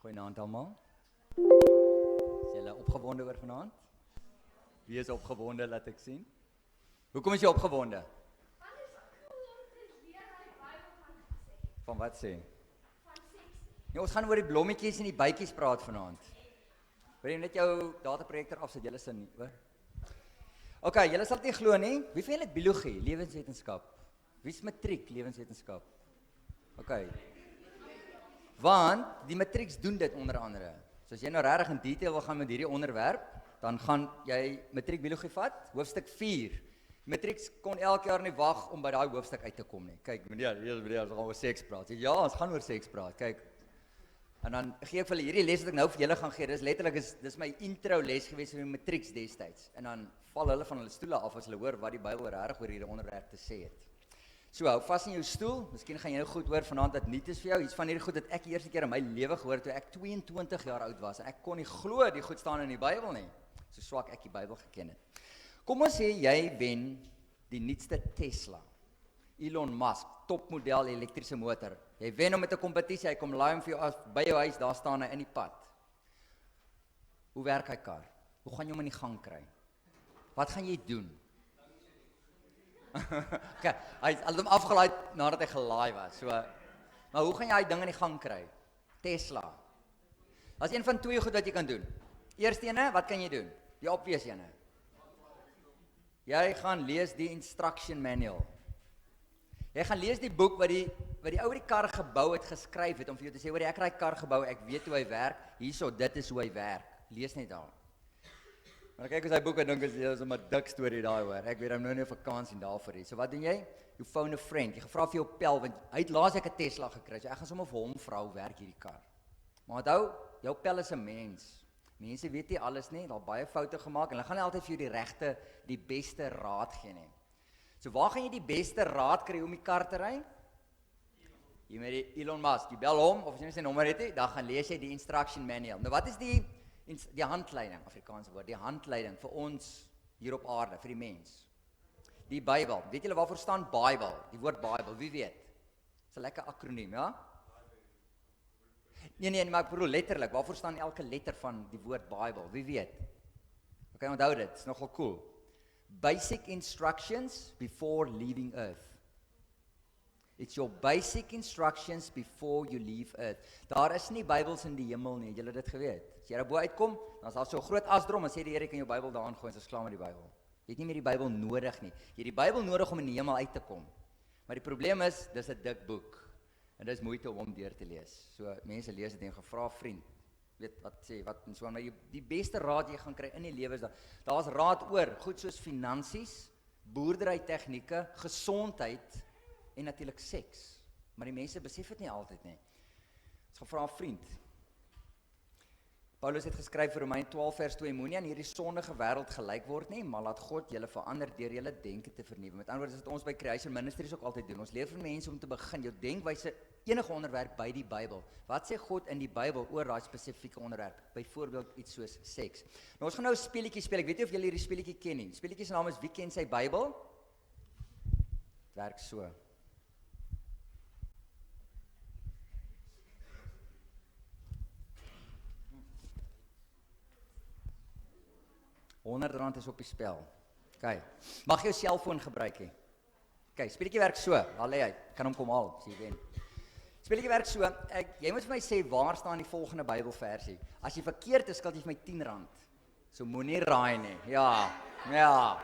Goeienaand almal. Is julle opgewonde oor vanaand? Wie is opgewonde, laat ek sien? Hoekom is jy opgewonde? Want is opgewonde leer uit die Bybel van gesê. Van wat sê? Van seks. Ja, ons gaan oor die blommetjies en die bytjies praat vanaand. Wil jy net jou dataprojektor afsit, julle sin nie, hoor? OK, julle sal dit nie glo nie. Wie van julle het biologie, lewenswetenskap? Wie is matriek, lewenswetenskap? OK. Want die matrieks doen dit onder andere. So as jy nou regtig in detail wil gaan met hierdie onderwerp, dan gaan jy matriek biologie vat, hoofstuk 4. Matrieks kon elke jaar nie wag om by daai hoofstuk uit te kom nie. Kyk, meneer, ons gaan oor seks praat. Ja, ons gaan oor seks praat. Kyk. En dan gee ek vir julle hierdie les wat ek nou vir julle gaan gee. Dis letterlik dis my intro les gewees vir die matrieks destyds. En dan val hulle van hulle stoele af as hulle hoor wat die Bybel regtig oor hierdie onderwerp te sê het. So, hou vas in jou stoel. Miskien gaan jy nou goed hoor vanaand dat nuut is vir jou. Iets van hierdie goed het ek die eerste keer in my lewe gehoor toe ek 22 jaar oud was. En ek kon nie glo die goed staan in die Bybel nie. So swak ek die Bybel geken het. Kom ons sê jy wen die nuutste Tesla. Elon Musk, topmodel elektriese motor. Jy wen hom met 'n kompetisie, hy kom laai hom vir jou af by jou huis, daar staan hy in die pad. Hoe werk hy kar? Hoe gaan jy hom in die gang kry? Wat gaan jy doen? Okay, hy het hom afgelaai nadat hy gelaai was. So, maar hoe gaan jy die ding in die gang kry? Tesla. Dat is een van twee goed wat jy kan doen. Eerste ene, wat kan jy doen? Die obvious ene. Jy gaan lees die instruction manual. Jy gaan lees die boek wat die ou die kar gebou het geskryf het om vir jou te sê, hoor ek het die kar gebou, ek weet hoe hy werk, hierso, dit is hoe hy werk. Lees net daar. Maar kyk as hy boek en dink is om 'n dik storie daai hoor. Ek weet hom nou nie 'n vakansie daarvoor hê. So wat doen jy? You phone a friend. Jy gevra vir jou pel want hy het laas ek 'n Tesla gekry. So ek gaan sommer vir hom vra hoe werk hierdie kar. Maar onthou, jou pel is 'n mens. Mense weet nie alles nie, daar baie foute gemaak en hulle gaan nie altyd vir jou die beste raad gee nie. So waar gaan jy die beste raad kry om die kar te ry? Jy met die Elon Musk, jy bel hom of as jy nie sy nommer het nie, dan gaan lees jy die instruction manual. Nou wat is die handleiding, Afrikaanse woord, die handleiding vir ons hier op aarde, vir die mens. Die Bybel, weet julle waarvoor staan Bybel? Die woord Bybel, wie weet? Dis 'n lekker akroniem, ja? Nee, maar ek bedoel letterlik, waarvoor staan elke letter van die woord Bybel? Wie weet? Okay, onthou dit, is nogal cool. Basic instructions before leaving earth. It's your basic instructions before you leave earth. Daar is nie Bybels in die hemel nie, het julle dit geweet? As jy daar bo uitkom, dan is daar so 'n groot asdrom en sê die Here jy kan jou Bybel daarin gooi en jy's klaar met die Bybel. Jy het nie meer die Bybel nodig nie. Jy het die Bybel nodig om in die hemel uit te kom. Maar die probleem is, dis 'n dik boek. En dis moeite om hom deur te lees. So mense lees dit en gevra vriend, weet wat sê, wat en so, maar die beste raad jy gaan kry in die lewe is daar's raad oor goed soos finansies, boerdery tegnieke, gesondheid en natuurlik seks. Maar die mense besef dit nie altyd nie. Ons gevra 'n vriend. Paulus het geskryf vir Romeine 12 vers 2, moenie aan hierdie sondige wêreld gelyk word nie, maar laat God julle verander deur julle denke te vernuwe. Met ander woorde is dit ons by Ministries ook altyd doen. Ons leer vir mense om te begin jou denkwyse enige onderwerp by die Bybel. Wat sê God in die Bybel oor daai spesifieke onderwerp? Byvoorbeeld iets soos seks. Nou ons gaan nou 'n speletjie speel. Ek weet nie of julle hierdie speletjie ken nie. Speletjie se naam is Wie ken sy Bybel? Dit werk so. R100 is op die spel. OK. Mag jy jou selfoon gebruik hê? OK, speletjie werk so. Waar lê hy? Kan hom kom haal as jy wen. Speletjie werk so. Jy moet vir my sê waar staan die volgende Bybelversie. As jy verkeerd is, skuld jy vir my R10. So moenie raai nie. Ja.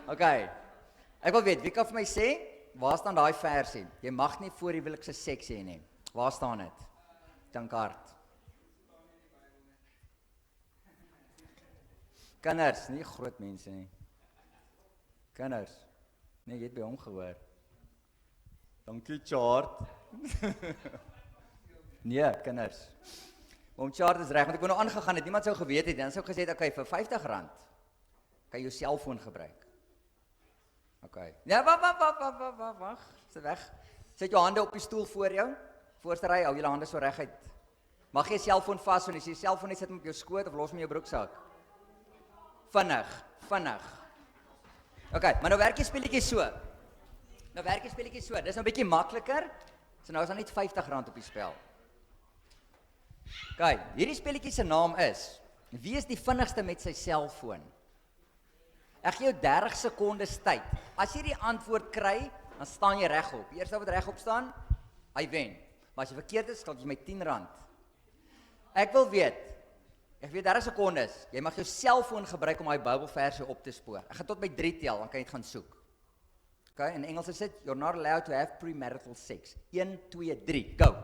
OK. Ek wil weet, wie kan vir my sê waar staan daai versie? Jy mag nie voor die huwelikse seks hê nie. Waar staan dit? Dink hard. Kinders, nie groot mense nie. Kinders. Nee, jy het by hom gehoor. Dankie, Chart. Nee, kinders. Oom Chart is reg, want ek wou nou aangegaan het, niemand sou geweet het, dan sou ek gesê het, okay, vir R50 kan jy jou selfoon gebruik. Okay. Ja, wag. Sit weg. Sit jou hande op die stoel voor jou. Voorste ry, hou jou hande so reguit. Mag jy selfoon vas, en as jy selfoon net sit op jou skoot of los hom in jou broeksak. Vinnig. Okay, maar nou werk die speletjie so. Dis nou 'n bietjie makliker. So nou is daar net R50 op die spel. Kyk, hierdie spelletjie se naam is, wie is die vinnigste met sy selfoon? Ek gee jou 30 sekondes tyd. As jy die antwoord kry, dan staan jy regop. Die eerste wat regop staan, hy wen. Maar as jy verkeerd is, skuld jy my R10. Ek wil weet, ek weet 30 sekondes, jy mag jou selfoon gebruik om daai Bybelverse op te spoor. Ek gaan tot by 3 tel, dan kan jy dit gaan soek. Okay, in Engels is dit, you're not allowed to have premarital sex. 1, 2, 3, go.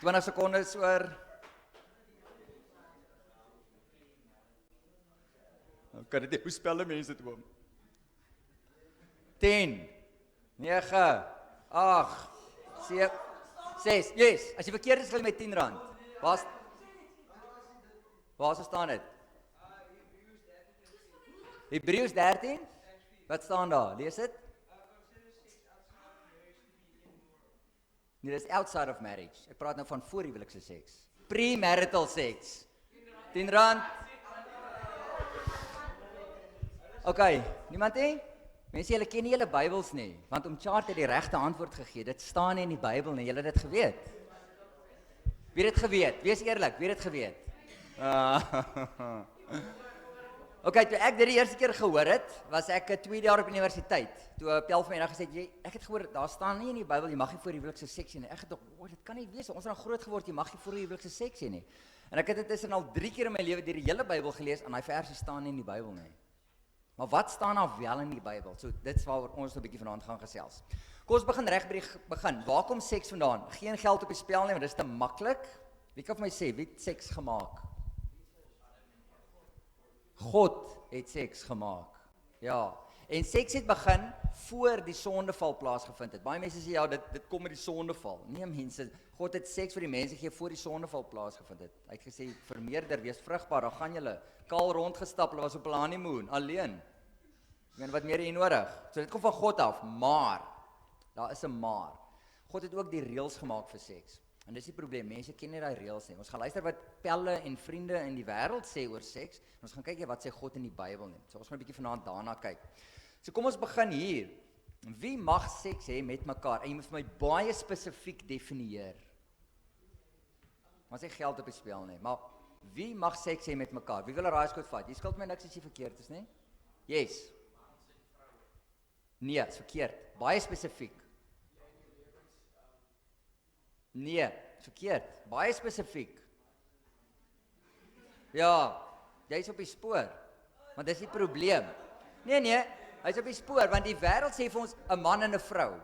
20 sekondes oor. Kan dit nie, hoe spel mense dit oom? 10, 9, 8, 7, 6, yes, as jy verkeerd is, gaan jy met R10. Waar staan dit? Hebreërs 13? Wat staan daar? Lees dit? Nee, dit is outside of marriage. Ek praat nou van voorhuwelikse seks. Premarital seks. R10. Okay, niemand nie? Mense, julle ken nie julle Bybels nie, want om Chart het die regte antwoord gegee. Dit staan nie in die Bybel nie. Julle het dit geweet. Wie het dit geweet? Wees eerlik, wie het dit geweet? Okay, toe ek dit die eerste keer gehoor het, was ek 'n tweede jaar op universiteit. Toe Pel vir my eendag gesê het, ek het gehoor, daar staan nie in die Bybel jy mag nie voorhuwelikse seks hê nie. Ek het dink, dit kan nie wees. Ons het nou groot geword, jy mag nie voorhuwelikse seks hê nie. En ek het dit tussen al 3 keer in my lewe deur die hele Bybel gelees en daai verse staan nie in die Bybel nie. Maar wat staan daar wel in die Bybel? So dit is waaroor ons 'n bietjie vanaand gaan gesels. Kom ons begin reg by die begin. Waar kom seks vandaan? Geen geld op die spel nie, want dit is te maklik. Wie kan vir my sê wie het seks gemaak? God het seks gemaak. Ja. En seks het begin voor die sondeval plaasgevind het. Baie mense sê ja, dit kom met die sondeval. Nee mense, God het seks vir die mense gegee voor die sondeval plaasgevind het. Hy het gesê vermeerder, wees vrugbaar, dan gaan julle kaal rondgestap, hulle was op 'n honeymoon alleen. Ek meen wat meer het jy nodig? So dit kom van God af, maar daar is 'n maar. God het ook die reëls gemaak vir seks. En dis die probleem, mense ken nie daai reëls nie. Ons gaan luister wat pelle en vriende in die wêreld sê oor seks. Ons gaan kyk wat sê God in die Bybel nie. So ons gaan 'n bietjie vanaand daarna kyk. So kom ons begin hier. Wie mag seks hê met mekaar? En jy moet vir my baie spesifiek definieer. Maar sê geld op die spel nie, maar wie mag seks hê met mekaar? Wie wil 'n raaiskoot vat? Jy skuld my niks as jy verkeerd is, nie? Yes. Nee, is verkeerd. Baie spesifiek. Nee, verkeerd. Baie spesifiek. Ja, jy's op die spoor. Want dis die probleem. Nee, hy's op die spoor want die wêreld sê vir ons 'n man en 'n vrou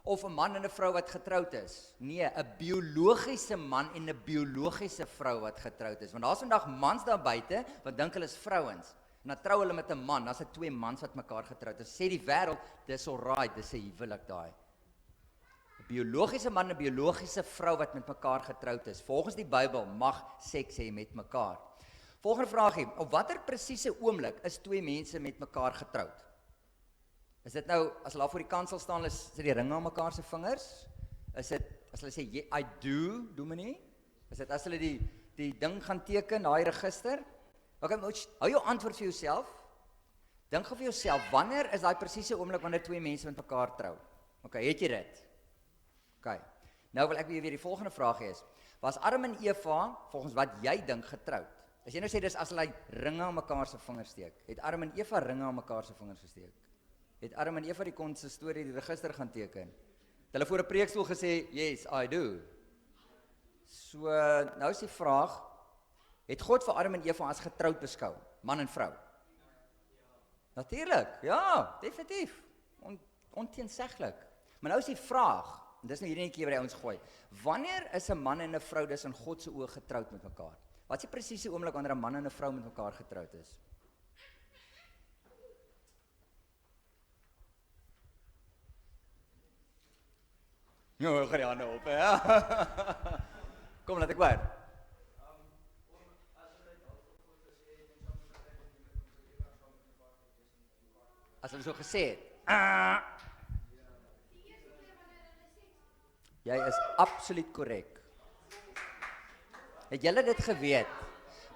of 'n man en 'n vrou wat getroud is. Nee, 'n biologiese man en 'n biologiese vrou wat getroud is. Want daar's vandag mans daar buite wat dink hulle is vrouens. En dan trou hulle met 'n man, dan's dit 2 mans wat mekaar getroud is. Sê die wêreld, dis alright, dis 'n huwelik daai. 'n Biologiese man en 'n biologiese vrou wat met mekaar getroud is. Volgens die Bybel mag seks hê met mekaar. Volgende vraagie, op watter presiese oomblik is 2 mense met mekaar getroud? Is dit nou, as hulle daar voor die kansel staan, is dit die ringe aan mekaar se vingers? Is dit, as hulle sê, I do, doen my nie? Is dit as hulle die ding gaan teken, daai register? Ok, hou jou antwoord vir jouself. Dink vir jouself, wanneer is daai presiese oomblik wanneer 2 mense met mekaar trou? Ok, het jy dit? Ok, nou wil ek weer die volgende vraag is, was Adam en Eva, volgens wat jy dink, getroud? As jy nou sê, dis as hulle ringe aan mekaar se vingers steek, het Adam en Eva ringe aan mekaar se vingers gesteek? Het Adam en Eva die konsistorie, die register gaan teken? Het hulle voor 'n preekstoel gesê, yes, I do. So, nou is die vraag, het God vir Adam en Eva as getroud beskou, man en vrou? Natuurlik, ja, definitief, onteenseglik. Maar nou is die vraag, en dis nou hierdie keer wat die ouens gooi, wanneer is 'n man en 'n vrou dus in God se oë getroud met mekaar? Wat is die presiese oomblik wanneer 'n man en 'n vrou met mekaar getroud is? Ja, ek gaan die hande op, ja. Kom, laat ek hoor. As hulle so gesê het. Jy is absoluut korrek. Het julle dit geweet?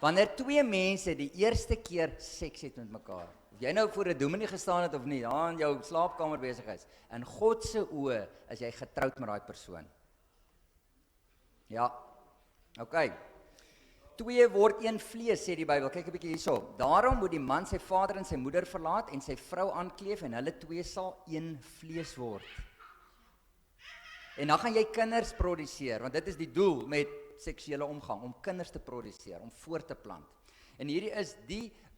Wanneer twee mense die eerste keer seks het met mekaar, of jy nou voor 'n dominee gestaan het of nie, daar in jou slaapkamer besig is, in God se oë is jy getroud met daai persoon. Ja, okay. Twee word een vlees, sê die Bybel. Kyk 'n bietjie hierso. Daarom moet die man sy vader en sy moeder verlaat en sy vrou aankleef en hulle twee sal een vlees word. En dan gaan jy kinders produseer, want dit is die doel met seksuele omgang, om kinders te produseer, om voort te plant. En hierdie is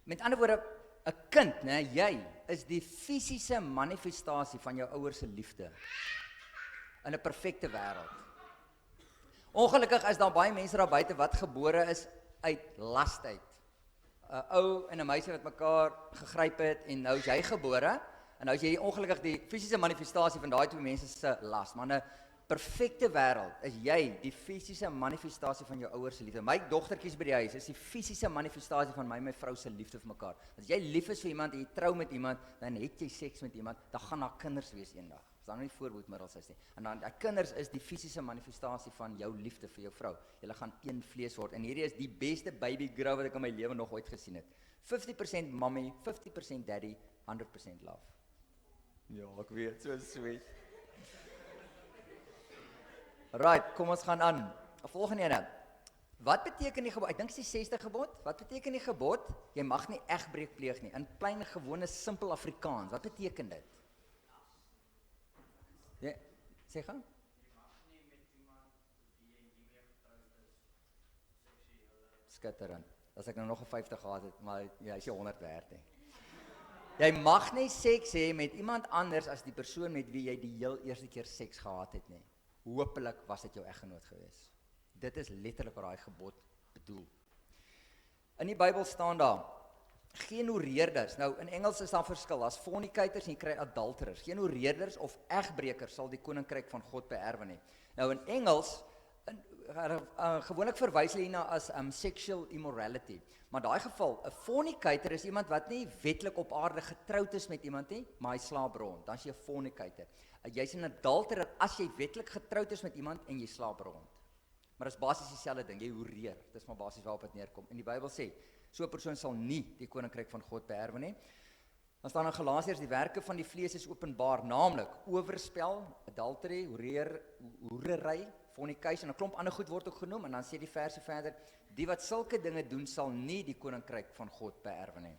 met ander woorde, 'n kind, né, jy is die fisiese manifestasie van jou ouers se liefde in 'n perfekte wêreld. Ongelukkig is daar baie mense daar buite wat gebore is uit last uit. 'n Ou en 'n meisie wat mekaar gegryp het en nou is jy gebore en nou is jy ongelukkig die fisiese manifestasie van daai twee mense se las. Maar 'n perfekte wêreld is jy die fisiese manifestasie van jou ouers se liefde. My dogtertjies by die huis is die fisiese manifestasie van my en my vrou se liefde vir mekaar. As jy lief is vir iemand en jy trou met iemand, dan het jy seks met iemand, dan gaan daar kinders wees eendag. As daar nie voorbehoedmiddels is nie. En dan die kinders is die fisiese manifestasie van jou liefde vir jou vrou. Julle gaan een vlees word. En hierdie is die beste baby grow wat ek in my lewe nog ooit gesien het. 50% mommy, 50% daddy, 100% love. Ja, ek weet, so sweet. Right, kom ons gaan aan. Volgende ene. Wat beteken die gebod? Ek dink dit is die 6de gebod. Wat beteken die gebod? Jy mag nie egbreek pleeg nie. In plain gewone simpel Afrikaans. Wat beteken dit? Ja, sê gaan? Skitterend. As ek nou nog 'n 50 gehad het, maar jy is jy 100 werd nie. Jy mag nie seks hê met iemand anders as die persoon met wie jy die heel eerste keer seks gehad het nie. Hoopelik was dit jou eggenoot gewees. Dit is letterlik wat daai gebod bedoel. In die Bybel staan daar genoreerders. Nou in Engels is daar verskil. Daar's fornicators en jy kry adulterers. Genoreerders of egbrekers sal die koninkryk van God beerwe nie. Nou in Engels gewoonlik verwys hulle hierna as sexual immorality. Maar in daai geval, 'n fornicator is iemand wat nie wetlik op aarde getroud is met iemand nie, maar hy slaap rond. Dan is jy 'n fornicator. Jy's 'n adulterer as jy wetlik getroud is met iemand en jy slaap rond. Maar dis basies dieselfde ding, jy hoereer. Dis maar basies waarop dit neerkom. En die Bybel sê, so 'n persoon sal nie die koninkryk van God beerwe nie. Dan staan in Galasiërs, die werke van die vlees is openbaar, naamlik oorspel, adultery, hoerery, fornication, 'n klomp ander goed word ook genoem, en dan sê die verse verder, die wat sulke dinge doen, sal nie die koninkryk van God beerwe nie.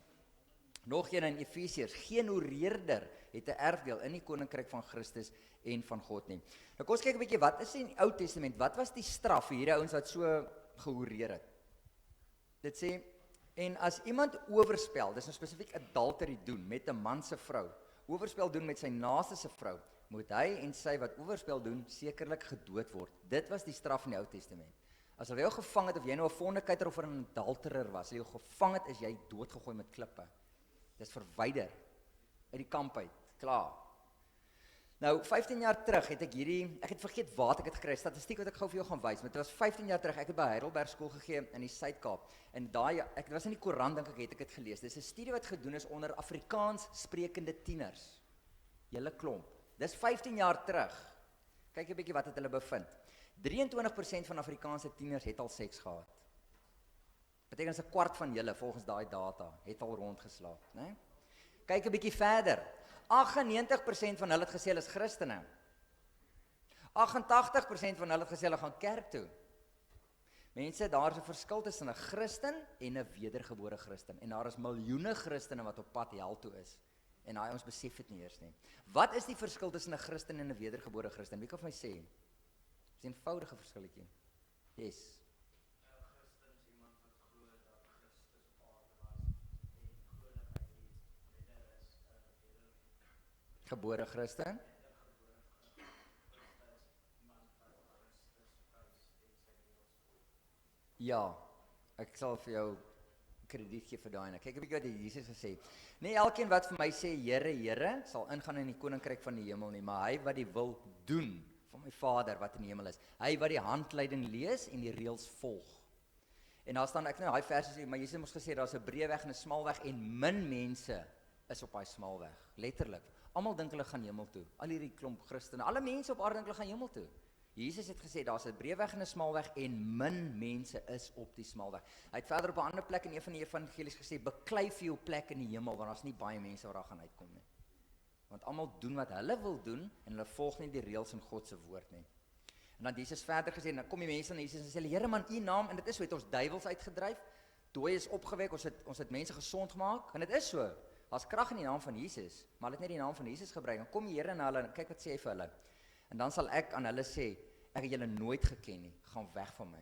Nog een in Efesiërs, geen hoereerder het 'n erfdeel in die koninkryk van Christus en van God nie. Nou kom ons kyk 'n bietjie, wat is in die Ou Testament, wat was die straf vir hierdie ouens wat so gehoereer het? Dit sê, en as iemand oorspel, dis nou spesifiek adultery doen met 'n man se vrou, oorspel doen met sy naaste se vrou, moet hy en sy wat oorspel doen sekerlik gedood word. Dit was die straf in die Ou Testament. As hulle jou gevang het, of jy nou 'n fornicator of 'n adulterer was, as jy jou gevang het, is jy doodgegooi met klippe. Dis verwyder uit die kamp uit, klaar. Nou, 15 jaar terug het ek het vergeet waar ek het gekry, statistiek wat ek gou vir jou gaan wys, maar dit was 15 jaar terug, ek het by Heidelberg skool gegee in die Suid-Kaap, en dit was in die koerant, dink ek, het ek gelees, dis 'n studie wat gedoen is onder Afrikaans sprekende tieners, hele klomp, dis 15 jaar terug, kyk 'n bietjie wat het hulle bevind, 23% van Afrikaanse tieners het al seks gehad, beteken as 'n kwart van julle, volgens daai data, het al rondgeslaap, né? Kyk 'n bietjie verder, 98% van hulle het gesê hulle is Christene. 88% van hulle het gesê hulle gaan kerk toe. Mense, daar is 'n verskil tussen 'n Christen en 'n wedergebore Christen. En daar is miljoene Christene wat op pad hel toe is. En ons besef dit nie eers nie. Wat is die verskil tussen 'n Christen en 'n wedergebore Christen? Wie kan vir my sê? Dis 'n eenvoudige verskilletjie. Yes. Gebore Christen? Ja, ek sal vir jou krediet gee vir daai. Kyk 'n bietjie wat Jesus gesê het. Nie elkeen wat vir my sê Here, Here, sal ingaan in die koninkryk van die hemel nie, maar hy wat die wil doen van my Vader wat in die hemel is. Hy wat die handleiding lees en die reëls volg. En daar staan, ek nou daai verse sê, maar Jesus het mos gesê daar's 'n breë weg en 'n smal weg en min mense is op daai smal weg, letterlik. Almal dink hulle gaan hemel toe. Al hierdie klomp Christene, alle mense op aarde dink hulle gaan hemel toe. Jesus het gesê, daar's 'n breë weg en 'n smal weg en min mense is op die smal weg. Hy het verder op 'n ander plek in een van die evangelies gesê, beklei vir jou plek in die hemel, want daar's nie baie mense wat daar gaan uitkom nie. Want almal doen wat hulle wil doen, en hulle volg nie die reëls in God se woord nie. En dan het Jesus verder gesê, dan kom die mense na Jesus en sê, Here man, U naam, en dit is so, het ons duiwels uitgedryf, dooies opgewek, ons het mense gesond gemaak, en dit is so, daar's krag in die naam van Jesus, maar hulle het nie die naam van Jesus gebruik, dan kom die Here na hulle, en kyk wat sê hy vir hulle, en dan sal ek aan hulle sê, ek het julle nooit geken nie, gaan weg van my.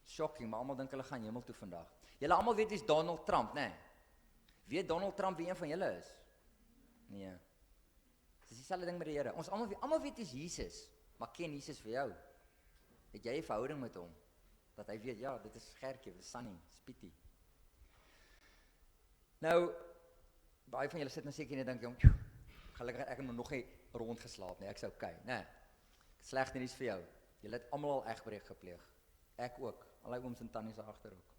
Shocking, maar almal dink hulle gaan hemel toe vandag. Julle almal weet wie's Donald Trump, né? Weet Donald Trump wie een van julle is? Nee. Dis dieselfde ding met die Here. Ons almal weet wie's Jesus, maar ken Jesus vir jou? Het jy 'n verhouding met hom? Dat hy weet, ja, dit is Gertjie, dit is Sunny, Spietie. Nou, baie van julle sit nou seker en dink, jong, gelukkig ek het nog nie rond geslaap nie, ek's okay, né? Slegte nuus vir jou. Julle het almal al egbreek gepleeg. Ek ook. Al die ooms en tannies agter ook.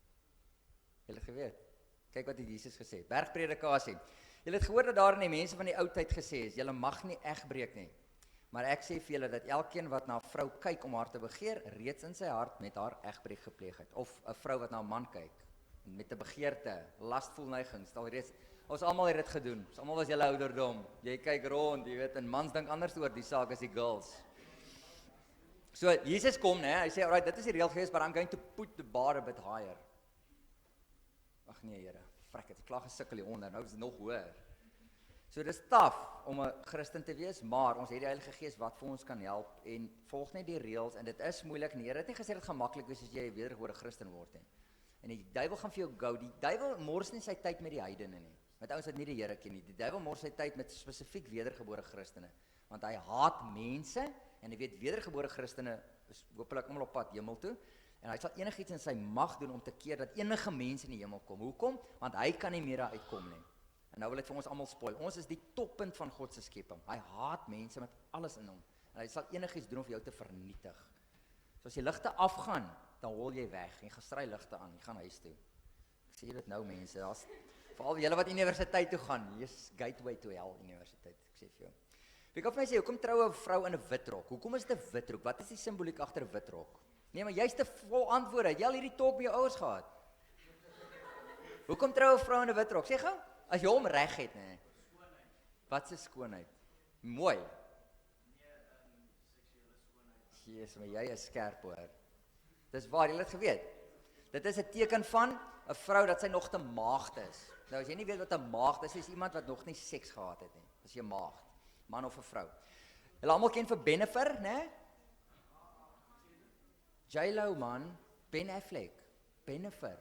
Julle het geweet. Kyk wat het Jesus gesê. Bergpredikasie. Julle het gehoor dat daar in die mense van die ou tyd gesê is, julle mag nie egbreek nie. Maar ek sê vir julle dat elkeen wat na 'n vrou kyk om haar te begeer, reeds in sy hart met haar egbreek gepleeg het. Of 'n vrou wat na 'n man kyk met 'n begeerte, lastful neigings, al reeds. Ons almal het dit gedoen. Ons almal was julle ouderdom. Jy kyk rond, jy weet, en mans dink anders oor die saak as die girls. So, Jesus kom, hy sê, alright, dit is die reël gewees, but I'm going to put the bar a bit higher. Ag nee, Here, frek het, ek klaar gesukkel hieronder, nou is dit nog hoër. So, dis taaf om 'n Christen te wees, maar ons het die Heilige Gees wat vir ons kan help, en volg net die reëls, en dit is moeilik, en die Here het nie gesê dit gaan maklik wees as jy 'n wedergebore Christen word, nie. En die duiwel gaan vir jou gou, die duiwel mors nie sy tyd met die heidene nie, met ouens wat nie die Here ken nie, die duiwel mors sy tyd met spesifiek wedergebore Christene, want hy haat mense, en hy weet, wedergebore Christene is hopelik almal op pad hemel toe, en hy sal enigiets in sy mag doen om te keer dat enige mens in die hemel kom. Hoekom? Want hy kan nie meer daar uitkom nie. En nou wil ek vir ons almal spoil. Ons is die toppunt van God se skepping. Hy haat mense met alles in hom. En hy sal enigiets doen om vir jou te vernietig. So as die ligte afgaan, dan hol jy weg en gestry ligte aan. Jy gaan huis toe. Ek sê dit nou mense, daar's veral julle wat universiteit toe gaan. Hier's gateway to hell universiteit. Ek sê vir jou. Wie kan vir my sê, hoekom trou 'n vrou in 'n wit rok? Hoekom is dit 'n wit rok? Wat is die simboliek agter 'n wit rok? Nee, maar jy's te vol antwoorde. Jy al hierdie talk met jou ouers gehad. Hoekom trou 'n vrou in 'n wit rok? Sê gou, as jy hom reg het, nê. Skoonheid. Wat se skoonheid? Mooi. Nee, seksuele skoonheid. Jesus, maar jy is skerp hoor. Dis waar, jy het geweet. Dit is 'n teken van 'n vrou dat sy nog te maagd is. Nou as jy nie weet wat 'n maagd is iemand wat nog nie seks gehad het nie. Dis 'n maagd. Man of 'n vrou. Julle almal ken vir Bennifer, né? J-Lo man, Ben Affleck, Bennifer.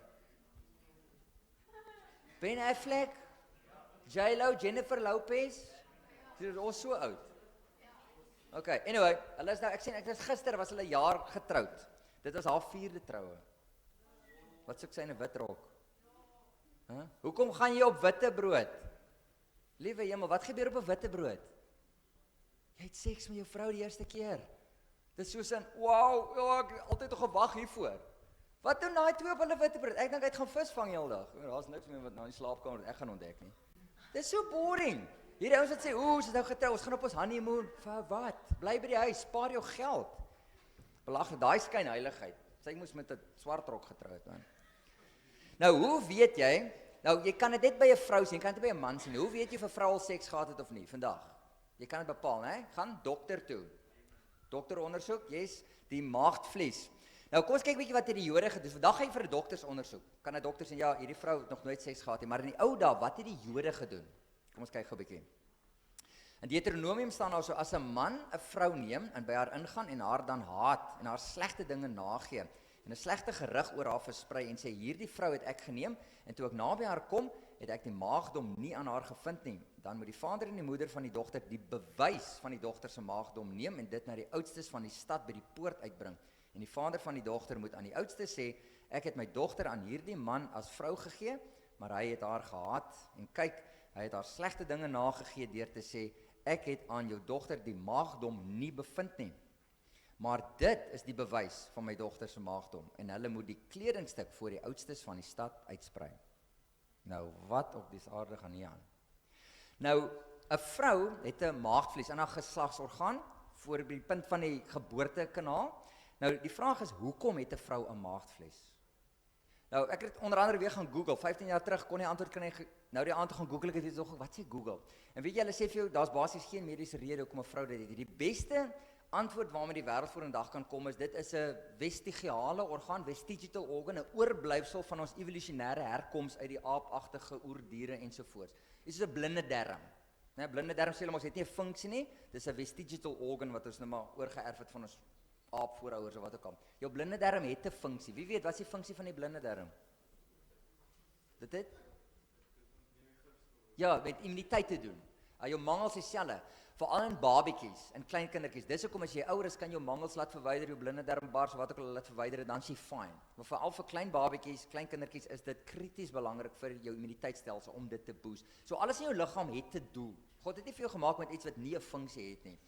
Ben Affleck, J-Lo, Jennifer Lopez. Dit is al so oud. Okay, anyway, hulle is nou, ek was gister was hulle 'n jaar getroud. Dit was haar 4de troue. Wat soek sy in 'n wit rok? Huh? Hoekom gaan jy op witte brood? Liewe hemel, wat gebeur op 'n witte brood? Jy het seks met jou vrou die eerste keer. Dit is soos 'n, wow, ja, ek het altyd gewag hiervoor. Wat doen daai twee op hulle witte brood? Ek dink hy het gaan vis vang heeldag. Daar's niks meer wat nou in die slaapkamer ek gaan ontdek nie. Dit is so boring. Hierdie ouens wat sê, ons is nou getrou, ons gaan op ons honeymoon. Vir wat? Bly by die huis, spaar jou geld. Belaglik, daai skyn heiligheid. Sy moes met 'n swart rok getrou het, man. Nou, hoe weet jy? Nou, jy kan dit net by 'n vrou sien, jy kan dit by 'n man sien. Hoe weet jy of 'n vrou al seks gehad het of nie vandag? Jy kan dit bepaal, né? Gaan dokter toe. Dokter ondersoek, yes, die maagdvlies. Nou kom ons kyk bietjie wat het die Jode gedoen. Vandag gaan jy vir 'n doktersondersoek. Kan 'n dokter sê ja, hierdie vrou het nog nooit seks gehad nie, maar in die ou dae, wat het die Jode gedoen? Kom ons kyk gou 'n bietjie. In Deuteronomium staan daar so, as 'n man 'n vrou neem en by haar ingaan en haar dan haat en haar slegte dinge nagee en 'n slegte gerug oor haar versprei en sê hierdie vrou het ek geneem en toe ek naby haar kom, het ek die maagdom nie aan haar gevind nie. Dan moet die vader en die moeder van die dogter die bewys van die dogter se maagdom neem en dit na die oudstes van die stad by die poort uitbring. En die vader van die dogter moet aan die oudste sê, ek het my dogter aan hierdie man as vrou gegee, maar hy het haar gehaat en kyk, hy het haar slegte dinge nagegee deur te sê, ek het aan jou dogter die maagdom nie bevind nie. Maar dit is die bewys van my dogter se maagdom en hulle moet die kledingstuk voor die oudstes van die stad uitsprei. Nou, wat op die aarde gaan hier aan? Nou, 'n vrou het 'n maagdvlies in haar geslagsorgaan voor die punt van die geboortekanaal. Nou, die vraag is, hoekom het 'n vrou 'n maagdvlees? Nou, ek het onder andere weer gaan Google, 15 jaar terug kon nie antwoord kry nie, nou die aand toe gaan Google, ek weet nog, wat sê Google? En weet jy, hulle sê vir jou, daar's basies geen mediese rede hoekom 'n vrou dit het. Die beste antwoord waarmee die wêreld vorendag kan kom is, dit is 'n vestigiale orgaan, vestigial organ, 'n oorblyfsel van ons evolusionêre herkoms uit die aapagtige oerdiere ensovoorts. Dit is 'n blinde darm. Nou, blinde darm sê hulle ons het nie 'n funksie nie, dis 'n vestigial organ wat ons nou maar oorgeerf het van ons aapvoorouders of wat ook al. Jou blinde darm het 'n funksie. Wie weet wat is die funksie van die blinde darm? Dit het? Ja, met immuniteit te doen. Jou mangels dieselfde, veral in babietjies, in klein kindertjies. Dis hoekom as jy ouer is, kan jou mangels laat verwyder, jou blinde darm bars of wat ook al laat verwyder, dan is jy fine. Maar veral vir klein babietjies, klein kindertjies is dit krities belangrik vir jou immuniteitstelsel om dit te boost. So alles in jou liggaam het 'n doel. God het nie vir jou gemaak met iets wat nie 'n funksie het nie.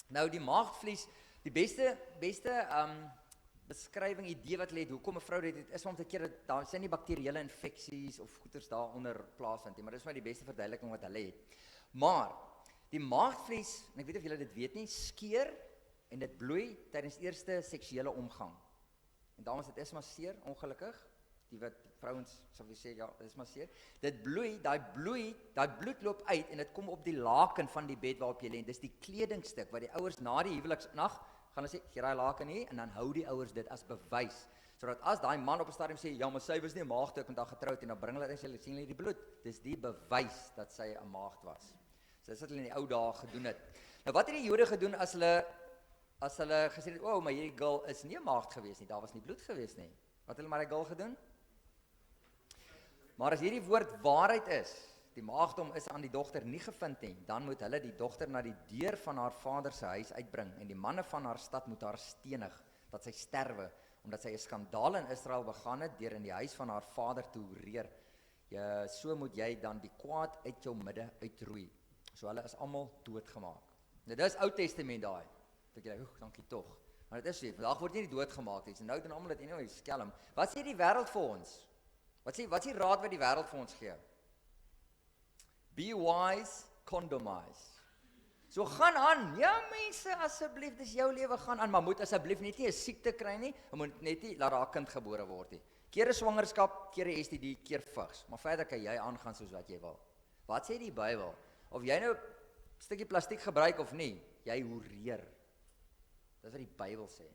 Nou die maagdvlies, die beste beskrywing, idee wat hulle het, hoekom 'n vrou dit het, is om te keer dat daar sien nie bakterieële infeksies of goeters daaronder plaasvind nie, maar dis maar die beste verduideliking wat hulle het. Maar die maagdvlies, en ek weet of julle dit weet nie, skeur en dit bloei tydens eerste seksuele omgang. En dames, dit is maar seer, ongelukkig. Die wat vrouens sal sê, ja, dit is maar seer. Dit bloei, daai bloed loop uit en dit kom op die laken van die bed waarop jy lê. Dis die kledingstuk wat die ouers na die huweliksnag gaan hulle sê, gee daai laken hier, en dan hou die ouers dit as bewys, sodat as daai man op 'n stadium sê, ja, maar sy was nie 'n maagd toe ek met haar getroud en dan bring hulle dit en sê, sien hulle die bloed, dis die bewys dat sy 'n maagd was. So dis wat hulle in die ou dae gedoen het. Nou wat het die Jode gedoen as hulle gesê het, maar hierdie girl is nie 'n maagd gewees nie, daar was nie bloed gewees nie. Wat het hulle maar die girl gedoen? Maar as hierdie woord waarheid is, die maagdom is aan die dogter nie gevind nie, dan moet hulle die dogter na die deur van haar vader se huis uitbring en die manne van haar stad moet haar stenig, dat sy sterwe, omdat sy 'n skandaal in Israel begaan het deur in die huis van haar vader te hoereer. Ja, so moet jy dan die kwaad uit jou midde uitroei. So hulle is almal doodgemaak. Nou dis Ou Testament daai. Dink jy, dankie tog. Maar dit is nie, vandag word nie doodgemaak nie. So nou doen almal dit anyway, skelm. Wat sê die wêreld vir ons? Wat is die raad wat die wêreld vir ons gee? Be wise, condomize. So gaan aan, ja mense, asseblief, dis jou lewe, gaan aan, maar moet asseblief net nie 'n siekte kry nie, en moet net nie laat haar kind gebore word nie. Keer 'n swangerskap, keer 'n STD, keer vigs, maar verder kan jy aangaan soos wat jy wil. Wat sê die Bybel? Of jy nou 'n stukkie plastiek gebruik of nie, jy hoereer. Dis wat die Bybel sê.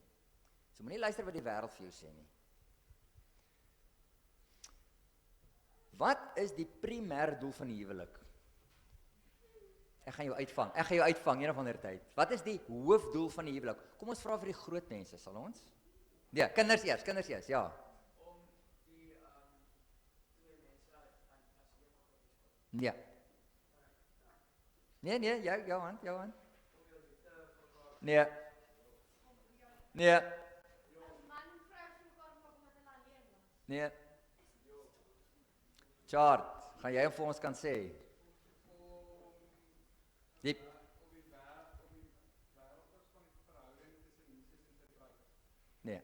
So moenie luister wat die wêreld vir jou sê nie. Wat is die primêre doel van die huwelik? Ek gaan jou uitvang, een of ander tyd. Wat is die hoofdoel van die huwelik? Kom ons vra vir die groot mense, sal ons? Ja, kinders eers, ja. Om die twee mense as Ja. Nee, jou hand. Nee. As man vrou so mekaar maak omdat hulle alleen was. Nee. Chart, gaan jy vir ons kan sê? Die Nee.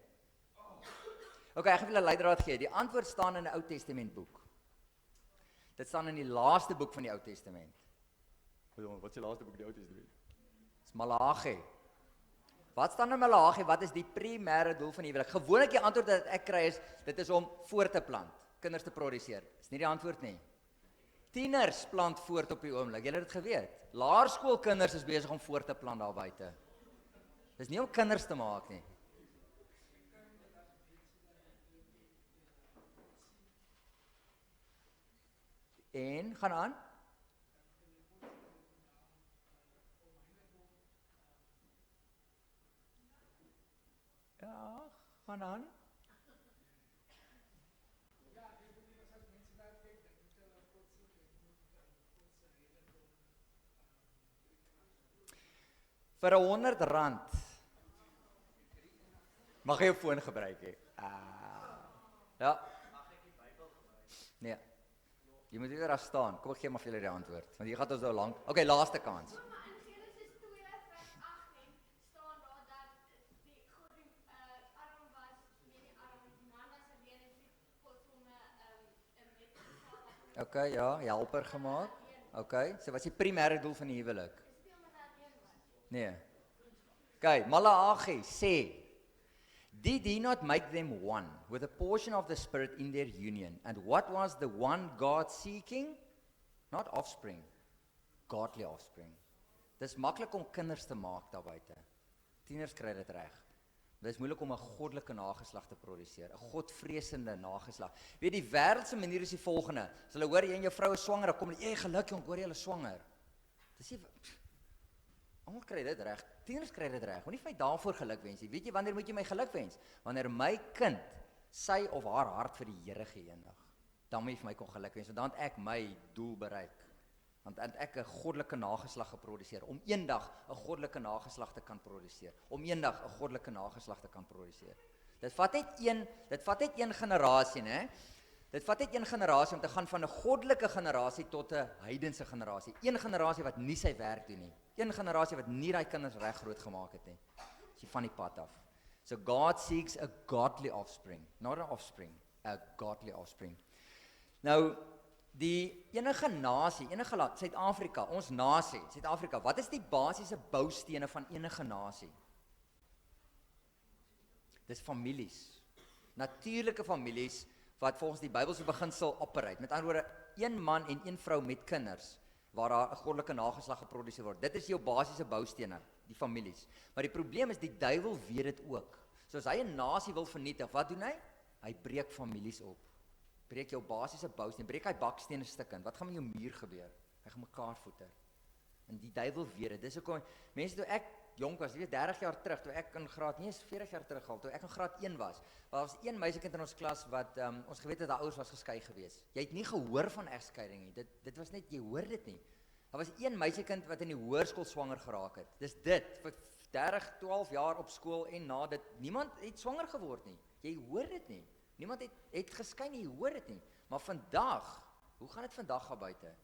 Okay, ek gaan julle 'n leidraad gee. Die antwoord staan in 'n Ou Testament boek. Dit staan in die laaste boek van die Ou Testament. Wat is die laaste boek in die Ou Testament? Dis Maleagi. Wat staan in Maleagi? Wat is die primêre doel van die huwelik? Gewoonlik die antwoord wat ek kry is, dit is om voort te plant, kinders te produseer. Dis nie die antwoord nie. Tieners plant voort op die oomblik. Julle het dit geweet. Laerskoolkinders is besig om voort te plant daar buite. Dis nie om kinders te maak nie. En gaan aan. Ja, gaan aan. Vir R100 mag jy jou foon gebruik hê. Ja. Mag ek die Bybel gebruik? Nee. Jy moet weer daar staan. Kom ek gee maar vir julle die antwoord. Want hier gaan ons nou lank. Okay, laaste kans. Maar in Genesis 2 vers 18 staan daar dat die God arm was met die arm, die man was alleen en God hom 'n met Okay, ja, helper gemaak. Okay, so wat is die primêre doel van die huwelik? speel met haar alleen was. Nee. Okay, Maleagi sê, did he not make them one with a portion of the Spirit in their union? And what was the one God seeking? Not offspring, godly offspring. Dis maklik om kinders te maak daar buite. Tieners kry dit reg. Dit is moeilik om 'n goddelike nageslag te produseer, 'n godvreesende nageslag. Weet die wêreld se manier is die volgende. As hulle hoor jy en jou vrou is swanger, dan kom hulle, geluk jong, hoor jy hulle is swanger. Dis nie almal kry dit reg. Tieners kry dit reg. Moenie vir my daarvoor geluk wens nie. Weet jy wanneer moet jy my geluk wens? Wanneer my kind sy of haar hart vir die Here gee eendag. Dan moet jy vir my kon geluk wens, want dan het ek my doel bereik. Want ek 'n goddelike nageslag geproduseer, om eendag 'n goddelike nageslag te kan produseer, om eendag 'n goddelike nageslag te kan produseer. Dit vat net een generasie, né? Dit vat net een generasie om te gaan van 'n goddelike generasie tot 'n heidense generasie. Een generasie wat nie sy werk doen nie. Een generasie wat nie daai kinders reg groot gemaak het nie. As jy van die pad af. So God seeks a godly offspring, not an offspring, a godly offspring. Nou die enige nasie, enige land, Suid-Afrika, ons nasie, Suid-Afrika, wat is die basiese boustene van enige nasie? Dis families. Natuurlike families wat volgens die Bybelse beginsel operate. Met ander woorde, een man en een vrou met kinders waar daar 'n goddelike nageslag geproduseer word. Dit is jou basiese boustene, die families. Maar die probleem is die duiwel weet dit ook. So as hy 'n nasie wil vernietig, wat doen hy? Hy breek families op. Breek jou basiese boustene, breek hy bakstene stukkend. Wat gaan met jou muur gebeur? Hy gaan mekaar voeter. En die duiwel weet dit. Dis hoekom mense toe ek jonk was, jy weet 30 jaar terug, toe ek in graad, nie eens 40 jaar terug al, toe ek in graad 1 was was een meisiekind in ons klas wat ons geweet het haar ouers was geskei gewees. Jy het nie gehoor van egskeiding nie. Dit was net jy hoor dit nie. Daar was een meisiekind wat in die hoërskool swanger geraak het. Dis dit vir 30, 12 jaar op skool en na dit niemand het swanger geword nie. Jy hoor dit nie. Niemand het geskei nie, jy hoor dit nie. Maar vandag, hoe gaan dit vandag gaan buite?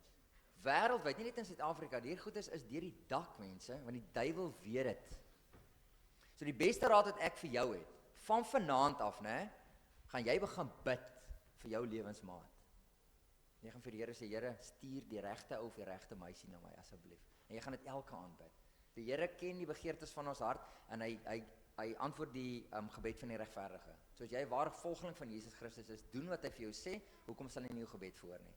Wêreldwyd, nie net in Suid-Afrika, die goed is deur die dak mense, want die duiwel weet dit. So die beste raad wat ek vir jou het, van vanaand af, né, gaan jy begin bid vir jou lewensmaat. Jy gaan vir die Here sê, Here, stuur die regte ou of die regte meisie na my asseblief. En jy gaan dit elke aand bid. Die Here ken die begeertes van ons hart en hy antwoord die gebed van die regverdige. So as jy 'n ware volgeling van Jesus Christus is, doen wat hy vir jou sê, hoekom sal hy nie jou gebed voor nie?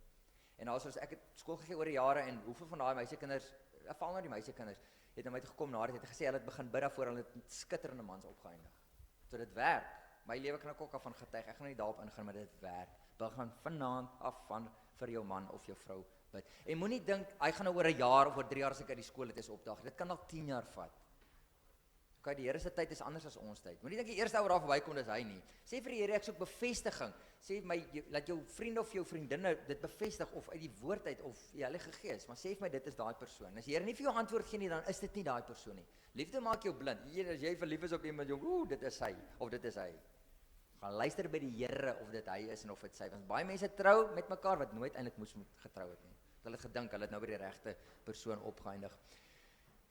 En also ek het skool gegee oor die jare en hoeveel van daai meisiekinders, val nou die meisiekinders, het na my toe gekom na dit, het gesê hulle het begin bid daarvoor, hulle het skitterende mans opgeëindig. So dit werk. My lewe kan ek ook af van getuig. Ek gaan nie daarop ingaan, maar dit werk. Begin vanaand af van vir jou man of jou vrou bid. En moenie dink hy gaan nou oor 'n jaar of oor 3 jaar as ek uit die skool het is opdag. Dit kan al 10 jaar vat. Okay, die Here se tyd is anders as ons tyd. Moenie dink die eerste ou daar verbykom dis hy nie. Sê vir die Here ek soek bevestiging. Sê vir my laat jou vriende of jou vriendinne dit bevestig of uit die woord uit of die Heilige Gees, maar sê vir my dit is daai persoon. As die Here nie vir jou antwoord gee nie, dan is dit nie daai persoon nie. Liefde maak jou blind. As jy verlief is op iemand, jong, dit is hy of dit is hy. Gaan luister by die Here of dit hy is en of dit sy. Want baie mense trou met mekaar wat nooit eintlik moes getrou het nie. Hulle het gedink hulle het nou by die regte persoon opgeëindig.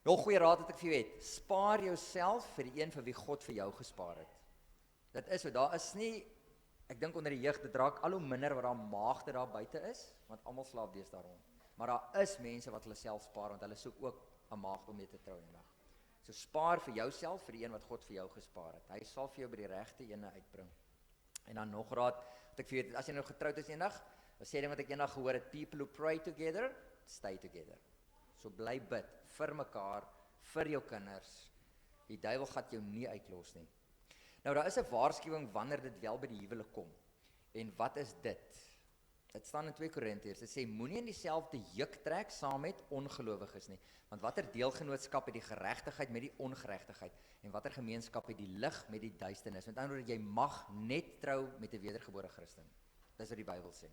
Nog goeie raad wat ek vir jou het. Spaar jouself vir die een vir wie God vir jou gespaar het. Dit is so, daar is nie, ek dink onder die jeug, dit raak al hoe minder wat daar maagde daar buite is, want almal slaap deesdae rond. Maar daar is mense wat hulle self spaar, want hulle soek ook 'n maagd om mee te trou eendag. So spaar vir jouself vir die een wat God vir jou gespaar het. Hy sal vir jou by die regte ene uitbring. En dan nog raad, wat ek vir jou het, as jy nou getroud is eendag, dan sê ding wat ek eendag gehoor het, people who pray together, stay together. So bly bid vir mekaar, vir jou kinders. Die duiwel gaan jou nie uitlos nie. Nou daar is 'n waarskuwing wanneer dit wel by die huwelik kom. En wat is dit? Dit staan in 2 Korintiërs. Dit sê moenie in dieselfde juk trek saam met ongelowiges nie. Want watter deelgenootskap het die geregtigheid met die ongeregtigheid en watter gemeenskap het die lig met die duisternis? Met ander woorde, jy mag net trou met 'n wedergebore Christen. Dis wat die Bybel sê.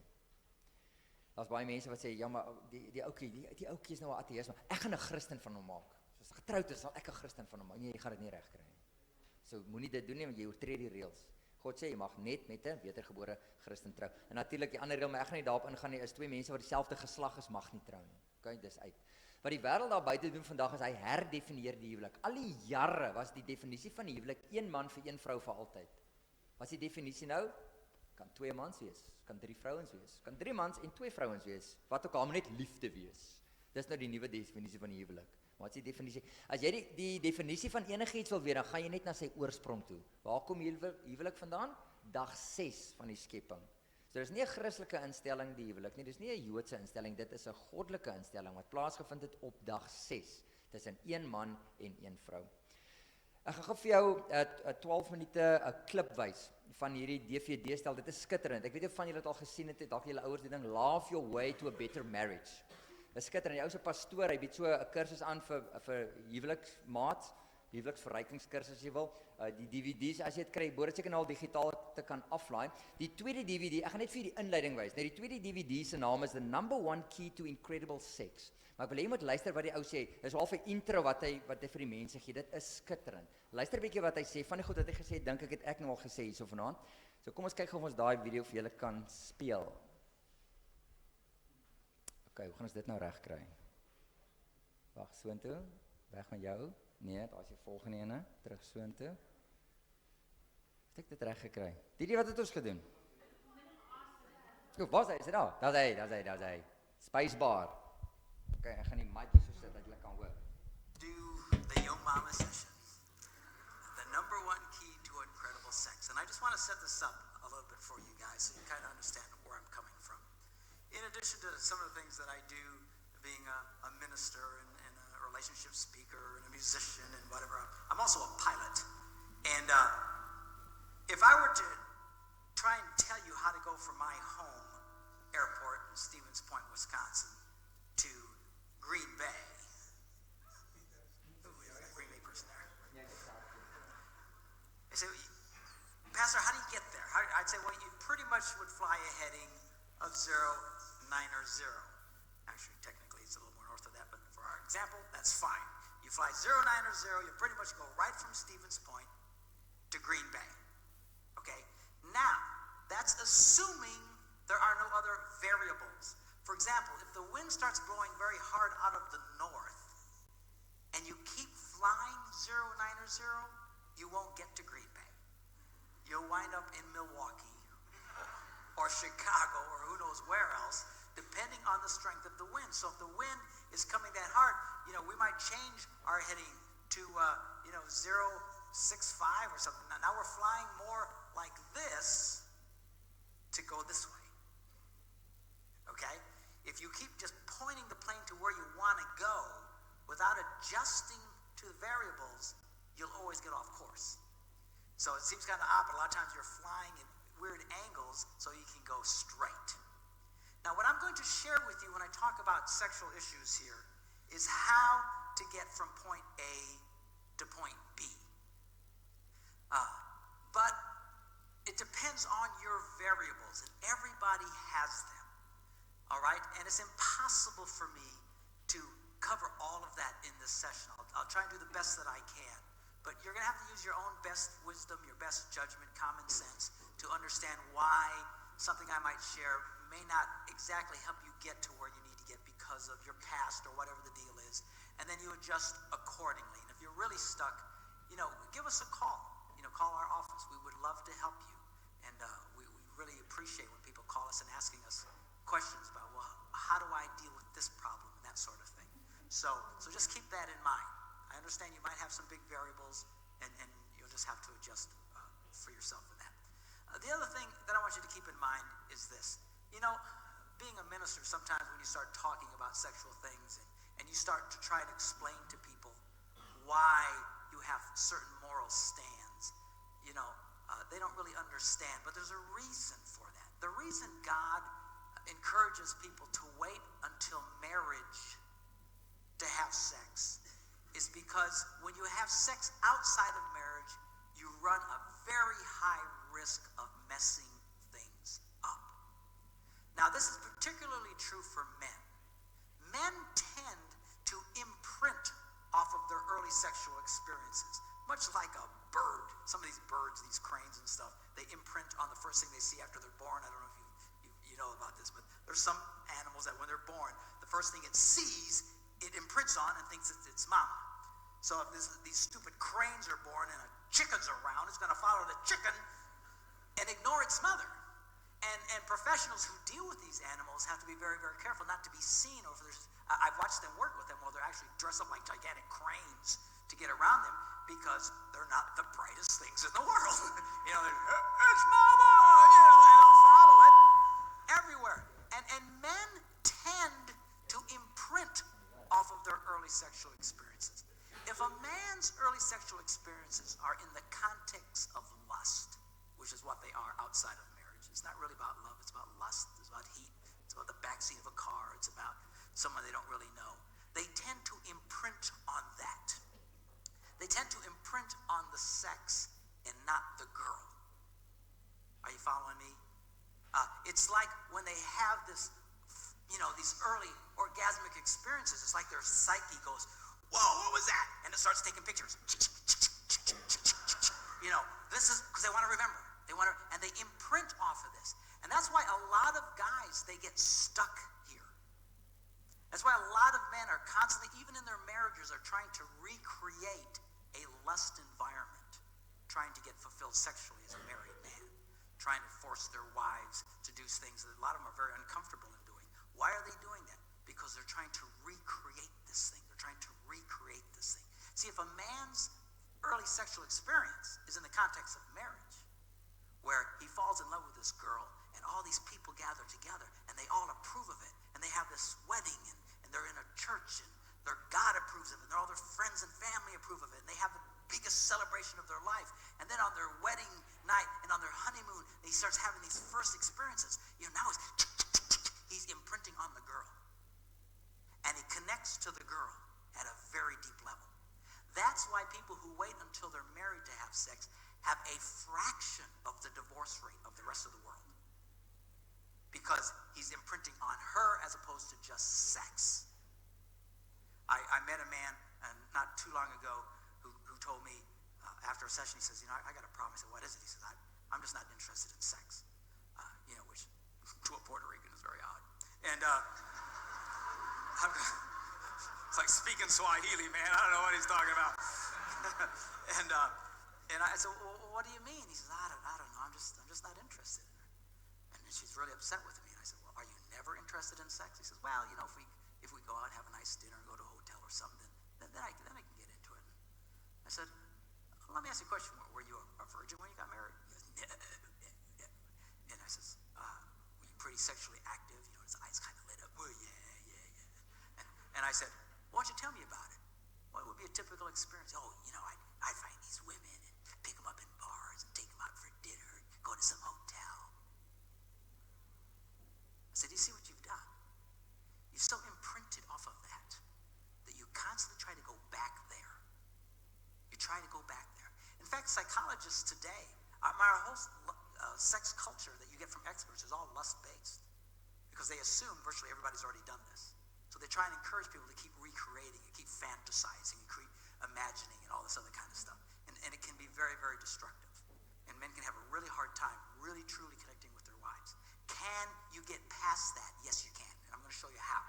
Daar's baie mense wat sê ja, maar die ouetjie is nou 'n ateïs, maar ek gaan 'n Christen van hom maak. Soos hy getroud is, sal ek 'n Christen van hom maak. Nee, jy gaan dit nie reg kry nie. So moenie dit doen nie, want jy oortree die reëls. God sê jy mag net met 'n wedergebore Christen trou. En natuurlik die ander reël, maar ek gaan nie daarop ingaan nie, is 2 mense wat dieselfde geslag is mag nie trou nie. Okay, dis uit. Wat die wêreld daar buite doen vandag is hy herdefinieer die huwelik. Al die jare was die definisie van die huwelik 1 man vir 1 vrou vir altyd. Wat is die definisie nou? Kan 2 mans wees, kan 3 vrouens wees, kan 3 mans en 2 vrouens wees. Wat ook al, moet net liefde wees. Dis nou die nuwe definisie van die huwelik. Wat is die definisie? As jy die definisie van enigiets wil weet, dan gaan jy net na sy oorsprong toe. Waar kom huwelik vandaan? Dag 6 van die skepping. So dis nie 'n Christelike instelling die huwelik nie, dis nie 'n Joodse instelling, dit is 'n goddelike instelling wat plaasgevind het op dag 6 tussen een man en een vrou. Ek gaan vir jou 12 minute 'n klip wys van hierdie DVD-stel. Dit is skitterend. Ek weet nie of van julle dit al gesien het, dalk julle ouers die ding Love Your Way to a Better Marriage. Dit is skitterend. Die ou se pastoor, hy bied so 'n kursus aan vir huweliksmaats, huweliksverrykingskursus as jy wil. Die DVD's as jy dit kry, behoort seker nou al digitaal te kan aflaai. Die tweede DVD, ek gaan net vir die inleiding wys. Nou die tweede DVD se naam is The Number One Key to Incredible Sex. Maar ek wil hê jy moet luister wat die ou sê. Dis half 'n intro wat hy vir die mense gee. Dit is skitterend. Luister 'n bietjie wat hy sê. Van die goed wat hy gesê het, dink ek het ek nou al gesê hierso vanaand. So kom ons kyk gou of ons daai video vir julle kan speel. Okay, hoe gaan ons dit nou reg kry? Wag, soontoe. Weg met jou. Nee, daar is die volgende ene. Terug soontoe. Het ek dit reg gekry? Die wat het ons gedoen? Goed, waar is hy? Is dit daar? Daar's hy. Spacebar. Okay, ek gaan die mic hier so sit dat julle kan hoor. Do the Yo Mama session. The number one key to incredible sex. And I just want to set this up a little bit for you guys so you kind of understand where I'm coming from. In addition to some of the things that I do, being a minister and a relationship speaker and a musician and whatever, I'm also a pilot. And if I were to try and tell you how to go from my home airport in Stevens Point, Wisconsin, to Green Bay. Ooh, we got a Green Bay person there. I say, Pastor, how do you get there? I'd say, well, you pretty much would fly a heading of 090. Actually, technically, it's a little more north of that, but for our example, that's fine. You fly 090, you pretty much go right from Stevens Point to Green Bay. Okay? Now, that's assuming there are no other variables. For example, if the wind starts blowing very hard out of the north, and you keep flying 090, you won't get to Green Bay. You'll wind up in Milwaukee, or Chicago, or who knows where else, depending on the strength of the wind. So if the wind is coming that hard, we might change our heading to, 065 or something. Now we're flying more like this to go this way. Okay? If you keep just pointing the plane to where you want to go without adjusting to the variables, you'll always get off course. So it seems kind of odd, but a lot of times you're flying in weird angles so you can go straight. Now, what I'm going to share with you when I talk about sexual issues here is how to get from point A to point B. But it depends on your variables, and everybody has them. All right? And it's impossible for me to cover all of that in this session. I'll try and do the best that I can. But you're going to have to use your own best wisdom, your best judgment, common sense to understand why something I might share may not exactly help you get to where you need to get because of your past or whatever the deal is. And then you adjust accordingly. And if you're really stuck, give us a call. Call our office. We would love to help you. And we really appreciate when people call us and asking us questions about, well, how do I deal with this problem and that sort of thing. So just keep that in mind. I understand you might have some big variables, and you'll just have to adjust for yourself in that. The other thing that I want you to keep in mind is this. Being a minister, sometimes when you start talking about sexual things and you start to try to explain to people why you have certain moral stands, they don't really understand. But there's a reason for that. The reason God encourages people to wait until marriage to have sex is because when you have sex outside of marriage, you run a very high risk of messing things up. Now, this is particularly true for men. Men tend to imprint off of their early sexual experiences, much like a bird. Some of these birds, these cranes and stuff, they imprint on the first thing they see after they're born. I don't know if you know about this, but there's some animals that when they're born, the first thing it sees, it imprints on and thinks it's mama. So if these stupid cranes are born and a chicken's around, it's going to follow the chicken and ignore its mother. And professionals who deal with these animals have to be very, very careful not to be seen over there. I've watched them work with them while they're actually dressed up like gigantic cranes to get around them because they're not the brightest things in the world. It's mama, and they'll follow it everywhere. And men tend to imprint off of their early sexual experiences. If a man's early sexual experiences are in the context of lust, which is what they are outside of marriage, it's not really about love, it's about lust, it's about heat, it's about the backseat of a car, it's about someone they don't really know. They tend to imprint on that. They tend to imprint on the sex and not the girl. Are you following me? It's like when they have this, these early orgasmic experiences, it's like their psyche goes, whoa, what was that? And it starts taking pictures. This is because they want to remember. And they imprint off of this. And that's why a lot of guys, they get stuck here. That's why a lot of men are constantly, even in their marriages, are trying to recreate a lust environment, trying to get fulfilled sexually as a married man, trying to force their wives to do things that a lot of them are very uncomfortable in doing. Why are they doing that? Because they're trying to recreate this thing. They're trying to recreate this thing. See, if a man's early sexual experience is in the context of marriage, where he falls in love with this girl, and all these people gather together, and they all approve of it, and they have this wedding, and they're in a church, and their God approves of it, and all their friends and family approve of it, and they have the biggest celebration of their life. And then on their wedding night and on their honeymoon, he starts having these first experiences. Now he's imprinting on the girl. And he connects to the girl at a very deep level. That's why people who wait until they're married to have sex have a fraction of the divorce rate of the rest of the world. Because he's imprinting on her as opposed to just sex. I met a man not too long ago who told me after a session, he says, I got a problem. I said, what is it? He says, I'm just not interested in sex. Which to a Puerto Rican is very odd. And it's like speaking Swahili, man. I don't know what he's talking about. and I said, well, what do you mean? He says, I don't know. I'm just not interested in her. And then she's really upset with me. And I said, well, are you never interested in sex? He says, well, if we go out and have a nice dinner and go to a hotel or something, then I can get into it. I said, well, let me ask you a question. Were you a virgin when you got married? He goes, yeah. And I says, were you pretty sexually active? His eyes kind of lit up. Well, yeah. And I said, why don't you tell me about it? What would be a typical experience? I'd find these women and pick them up in bars and take them out for dinner and go to some hotel. I said, do you see what you've done? You've so imprinted off of that you constantly try to go back there. You try to go back there. In fact, psychologists today, our whole sex culture that you get from experts is all lust-based because they assume virtually everybody's already done this. So they try and encourage people to keep recreating and keep fantasizing and keep imagining and all this other kind of stuff. And it can be very, very destructive. And men can have a really hard time really, truly connecting with their wives. Can you get past that? Yes, you can. And I'm going to show you how.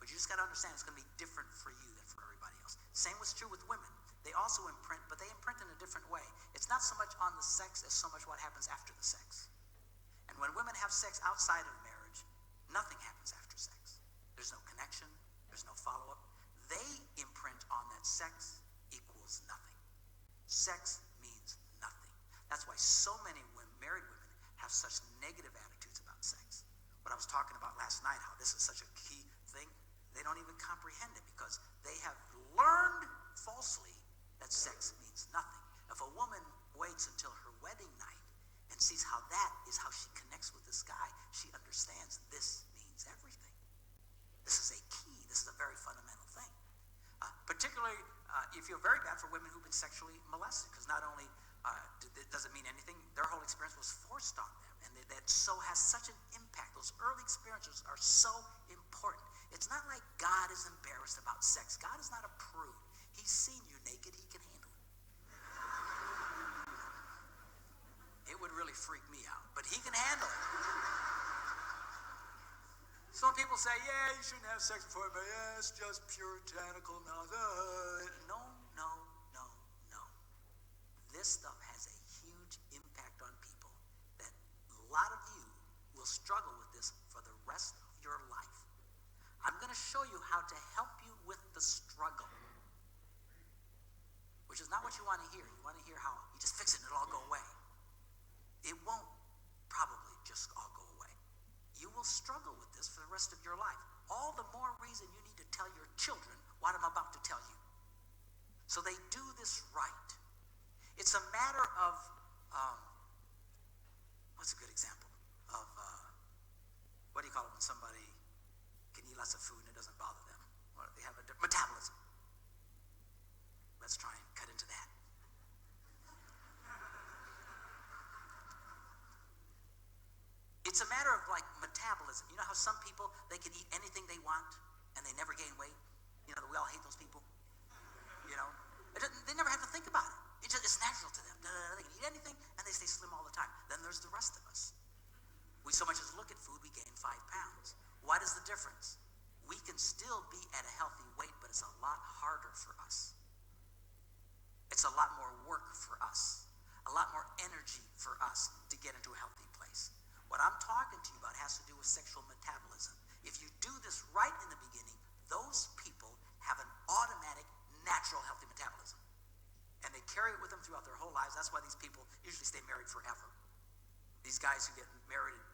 But you just got to understand it's going to be different for you than for everybody else. Same was true with women. They also imprint, but they imprint in a different way. It's not so much on the sex as so much what happens after the sex. And when women have sex outside of marriage, nothing happens after sex. There's no connection. There's no follow-up. They imprint on that sex equals nothing. Sex means nothing. That's why so many married women have such negative attitudes about sex. What I was talking about last night, how this is such a key thing, they don't even comprehend it because they have learned falsely that sex means nothing. If a woman waits until her wedding night and sees how that is how she connects with this guy, she understands this means everything. This is a key. This is a very fundamental thing. Particularly, you feel very bad for women who've been sexually molested because not only does it mean anything, their whole experience was forced on them. And that so has such an impact. Those early experiences are so important. It's not like God is embarrassed about sex. God is not a prude. He's seen you naked. He can handle it. It would really freak me out, but he can handle it. Some people say, yeah, you shouldn't have sex before, but yeah, it's just puritanical. No. This stuff has a huge impact on people that a lot of you will struggle struggle with this for the rest of your life. I'm going to show you how to help you with the struggle, which is not what you want to hear. You want to hear how you just fix it and it'll all go away. It won't probably just all go away. You will struggle with this for the rest of your life. All the more reason you need to tell your children what I'm about to tell you, so they do this right. It's a matter of, what's a good example of, what do you call it when somebody can eat lots of food and it doesn't bother them? Or they have a metabolism. Let's try and cut into that. It's a matter of like metabolism. You know how some people, they can eat anything they want and they never gain weight? You know, we all hate those people. You know, they never have to think about it. It's natural to them. They can eat anything and they stay slim all the time. Then there's the rest of us. We so much as look at food, we gain 5 pounds. What is the difference? We can still be at a healthy weight, but it's a lot harder for us. It's a lot more work for us, a lot more energy for us to get into a healthy place. What I'm talking to you about has to do with sexual metabolism. If you do this right in the beginning, those people have an automatic, natural, healthy metabolism. And they carry it with them throughout their whole lives. That's why these people usually stay married forever. These guys who get married at,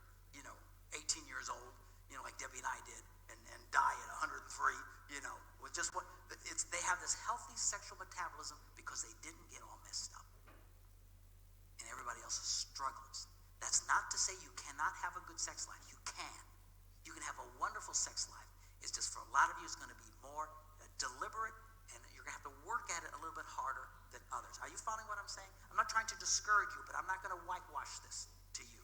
18 years old, like Debbie and I did, and die at 103, with just what, they have this healthy sexual metabolism because they didn't get all messed up. And everybody else struggles. That's not to say you cannot have a good sex life. You can. You can have a wonderful sex life. It's just for a lot of you, it's going to be more deliberate, and you're going to have to work at it a little bit harder than others. Are you following what I'm saying? I'm not trying to discourage you, but I'm not going to whitewash this to you.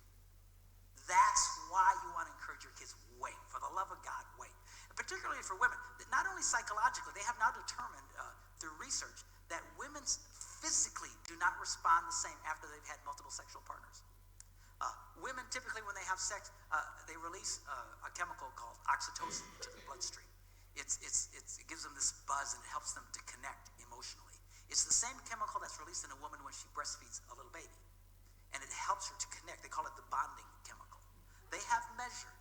That's why you want to encourage your kids, wait. For the love of God, wait. And particularly for women, not only psychologically, they have now determined through research that women physically do not respond the same after they've had multiple sexual partners. Women typically, when they have sex, they release a chemical called oxytocin into the bloodstream. It gives them this buzz and it helps them to connect emotionally. It's the same chemical that's released in a woman when she breastfeeds a little baby. And it helps her to connect. They call it the bonding chemical. They have measured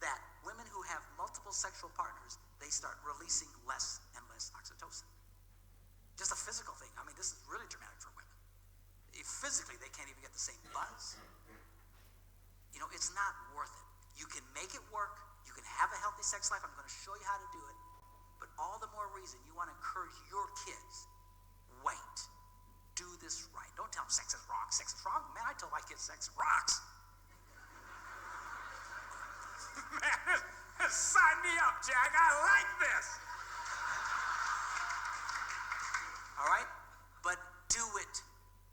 that women who have multiple sexual partners, they start releasing less and less oxytocin. Just a physical thing. I mean, this is really dramatic for women. Physically, they can't even get the same buzz. It's not worth it. You can make it work. You can have a healthy sex life. I'm going to show you how to do it. But all the more reason you want to encourage your kids, wait. Do this right. Don't tell them sex is wrong. Sex is wrong. Man, I tell my kids sex rocks. Man, sign me up, Jack. I like this. All right? But do it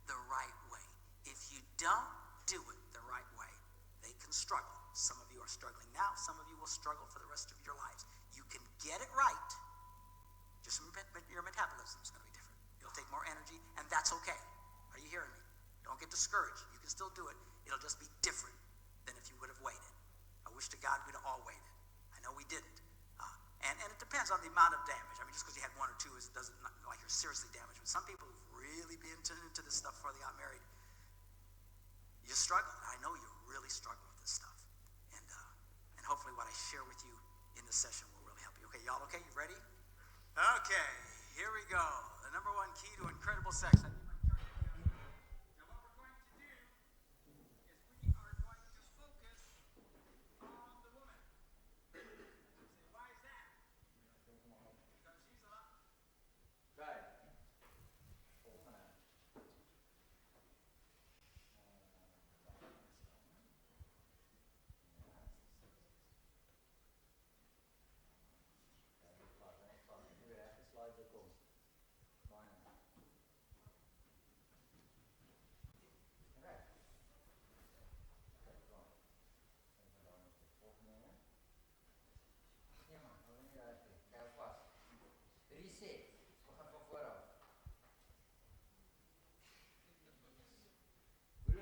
the right way. If you don't do it the right way, they can struggle. Some of you are struggling now. Some of you will struggle for the rest of your lives. You can get it right. Just your metabolism is going to be different. It'll take more energy, and that's okay. Are you hearing me? Don't get discouraged. You can still do it. It'll just be different than if you would have waited. I wish to God we'd have all waited. I know we didn't. And it depends on the amount of damage. I mean, just because you had 1 or 2 it doesn't like you're seriously damaged. But some people who've really been into this stuff before they got married, you struggle. I know you really struggle with this stuff. And hopefully what I share with you in this session will really help you. Okay, y'all okay? You ready? Okay, here we go. The number 1 key to incredible sex. Now what we're going to do is we are going to focus on the woman. You say, why is that? Because she's a lot. Right.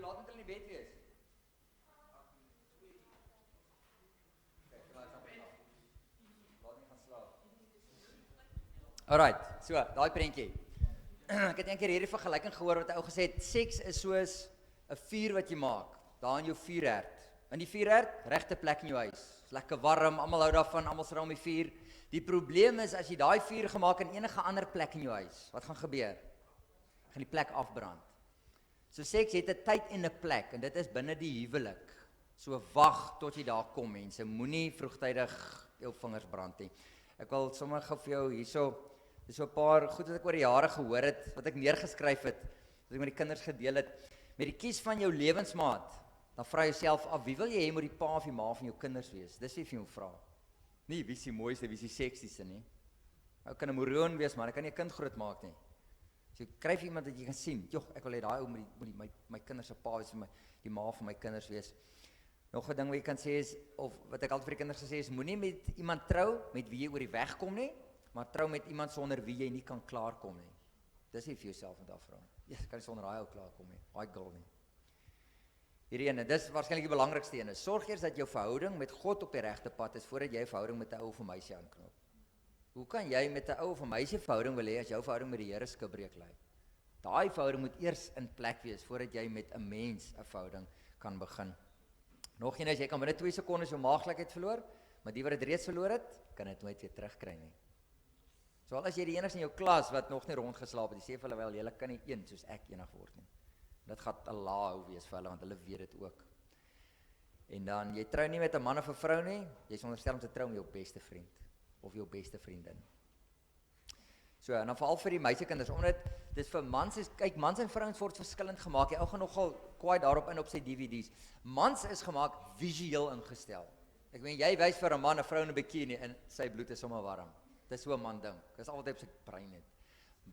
Laat met hulle in die bed wees. Kyk, laat gaan slaap. Laat nie gaan slaap. Alright, so, daai prentjie. Ek het eendag hierdie vergelyking gehoor wat 'n ou gesê het, seks is soos 'n vuur wat jy maak, daar in jou vuurherd. In die vuurherd, regte plek in jou huis. Is lekker warm, almal hou daarvan, almal sit om die vuur. Die probleem is, as jy daai vuur gemaak in enige ander plek in jou huis, wat gaan gebeur? Gaan die plek afbrand. So seks het 'n tyd en 'n plek, en dit is binne die huwelik. So wag tot jy daar kom, mense. Moenie vroegtydig jou vingers brand nie. Ek wil sommer gou vir jou hierso, dis so 'n paar goed wat ek oor die jare gehoor het, wat ek neergeskryf het, wat ek met die kinders gedeel het. Met die kies van jou lewensmaat, dan vra jouself af, wie wil jy hê moet die pa of die ma van jou kinders wees? Dis wie vir jou vra. Nie wie is die mooiste, wie is die seksieste nie. Ou kan 'n moroon wees, maar hy kan nie 'n kind groot maak nie. So kry vir iemand wat jy kan sien, joh, ek wil hê daai ou moet my kinders se pa wees, die ma van my kinders wees. Nog 'n ding wat jy kan sê is, of wat ek altyd vir die kinders gesê is, moenie met iemand trou met wie jy oor die weg kom nie, maar trou met iemand sonder wie jy nie kan klaarkom nie. Dis nie vir jouself moet afvra. Ja, kan jy sonder daai ou klaarkom nie, daai girl nie. Hierdie ene, dis waarskynlik die belangrikste ene. Sorg eers dat jou verhouding met God op die regte pad is voordat jy 'n verhouding met 'n ou of 'n meisie aanknoop. Hoe kan jy met 'n ou of 'n meisie verhouding wil hê as jou verhouding met die Here skibreek lyk? Daai verhouding moet eers in plek wees voordat jy met 'n mens 'n verhouding kan begin. Nog een is, jy kan binne 2 sekondes jou maaglikheid verloor, maar die wat dit reeds verloor het, kan dit nooit weer terugkry nie. So al as jy die enigste in jou klas wat nog nie rondgeslaap het, jy sê vir hulle wel, julle kan nie een soos ek enig word nie. Dit gaan 'n laag wees vir hulle, want hulle weet dit ook. En dan, jy trou nie met 'n man of 'n vrou nie, jy is onderstel om te trou met jou beste vriend, of jou beste vriendin. So, en dan veral vir die meisiekinders, omdat dit vir mans is, kyk, mans en vrouens word verskillend gemaak, jy ou gaan nogal kwaai daarop in op sy DVD's. Mans is gemaak visueel ingestel. Ek meen, jy wys vir 'n man 'n vrou in 'n bikini, en sy bloed is sommer warm. Dit is so 'n man ding, dit is altyd op sy brein het.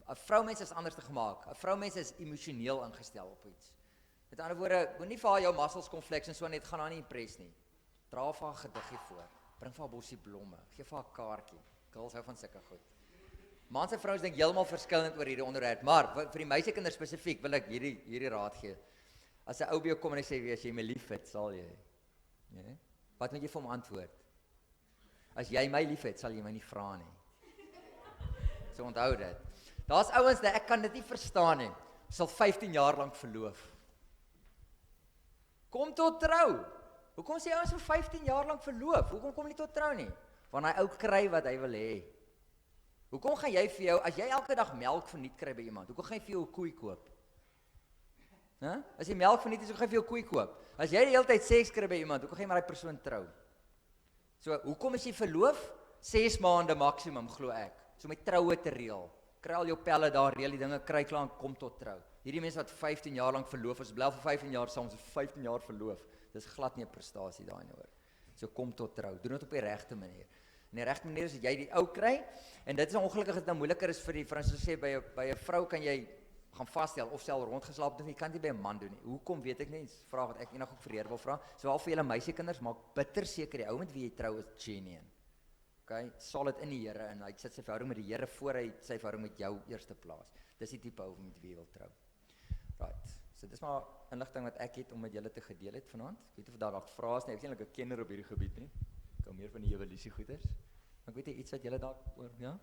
'n Vroumens is anders te gemaak. 'n Vroumens is emosioneel ingestel op iets. Met ander woorde, moenie vir haar jou muscles kom flex en so net gaan haar nie impress nie. Dra vir haar 'n gediggie voor. Bring vir haar bossie blomme. Gee vir haar 'n kaartjie. Girls hou van sulke goed. Mans en vrouens dink heeltemal verskillend oor hierdie onderwerp, maar vir die meisiekinders spesifiek wil ek hierdie raad gee. As 'n ou by jou kom en hy sê, as jy my liefhet, sal jy. Ja? Wat moet jy vir hom antwoord? As jy my liefhet, sal jy my nie vra nie. So onthou dit. Daar's ouens dat ek kan dit nie verstaan nie. Sal 15 jaar lank verloof. Kom tot trou. Hoekom sê ouens vir 15 jaar lank verloof? Hoekom kom nie tot trou nie? Want hy ou kry wat hy wil hê. Hoekom gaan jy vir jou, as jy elke dag melk verniet kry by iemand, hoekom gaan jy vir jou 'n koei koop? As jy melk verniet is, hoekom gaan jy vir jou 'n koei koop? As jy die hele tyd seks kry by iemand, hoekom gaan jy maar daai persoon trou? So, hoekom is jy verloof? 6 maande maksimum, glo ek. So met troue te reël. Kry al jou pelle daar, reël die dinge, kry klaar en kom tot trou. Hierdie mense wat 15 jaar lank verloof is, bly vir 15 jaar saam, so 15 jaar verloof. Dis glad nie 'n prestasie daai nie hoor. So kom tot trou. Doen dit op die regte manier. En die regte manier is dat jy die ou kry, en dit is ongelukkig dat dit nou moeiliker is vir die vrouens, soos sê, by 'n vrou kan jy gaan vasstel, of stel rondgeslaap, jy kan dit by 'n man doen nie. Hoekom weet ek nie, dis 'n vraag wat ek eendag ook vir Heer wil vra. So al vir julle meisiekinders, maak bitter seker die ou met wie jy trou is genuine. Okay, solid in die Here, en hy sit sy verhouding met die Here voor hy sy verhouding met jou eerste plaas. Dis die tipe ou met wie jy wil trou. Right, so dis maar inligting wat ek het om met julle te gedeel het vanaand. Ek weet nie of daar dalk vrae is nie, ek is eintlik 'n kenner op hierdie gebied nie. Ek hou meer van die evolusie goeders. Maar ek weet nie iets wat julle dalk oor, ja?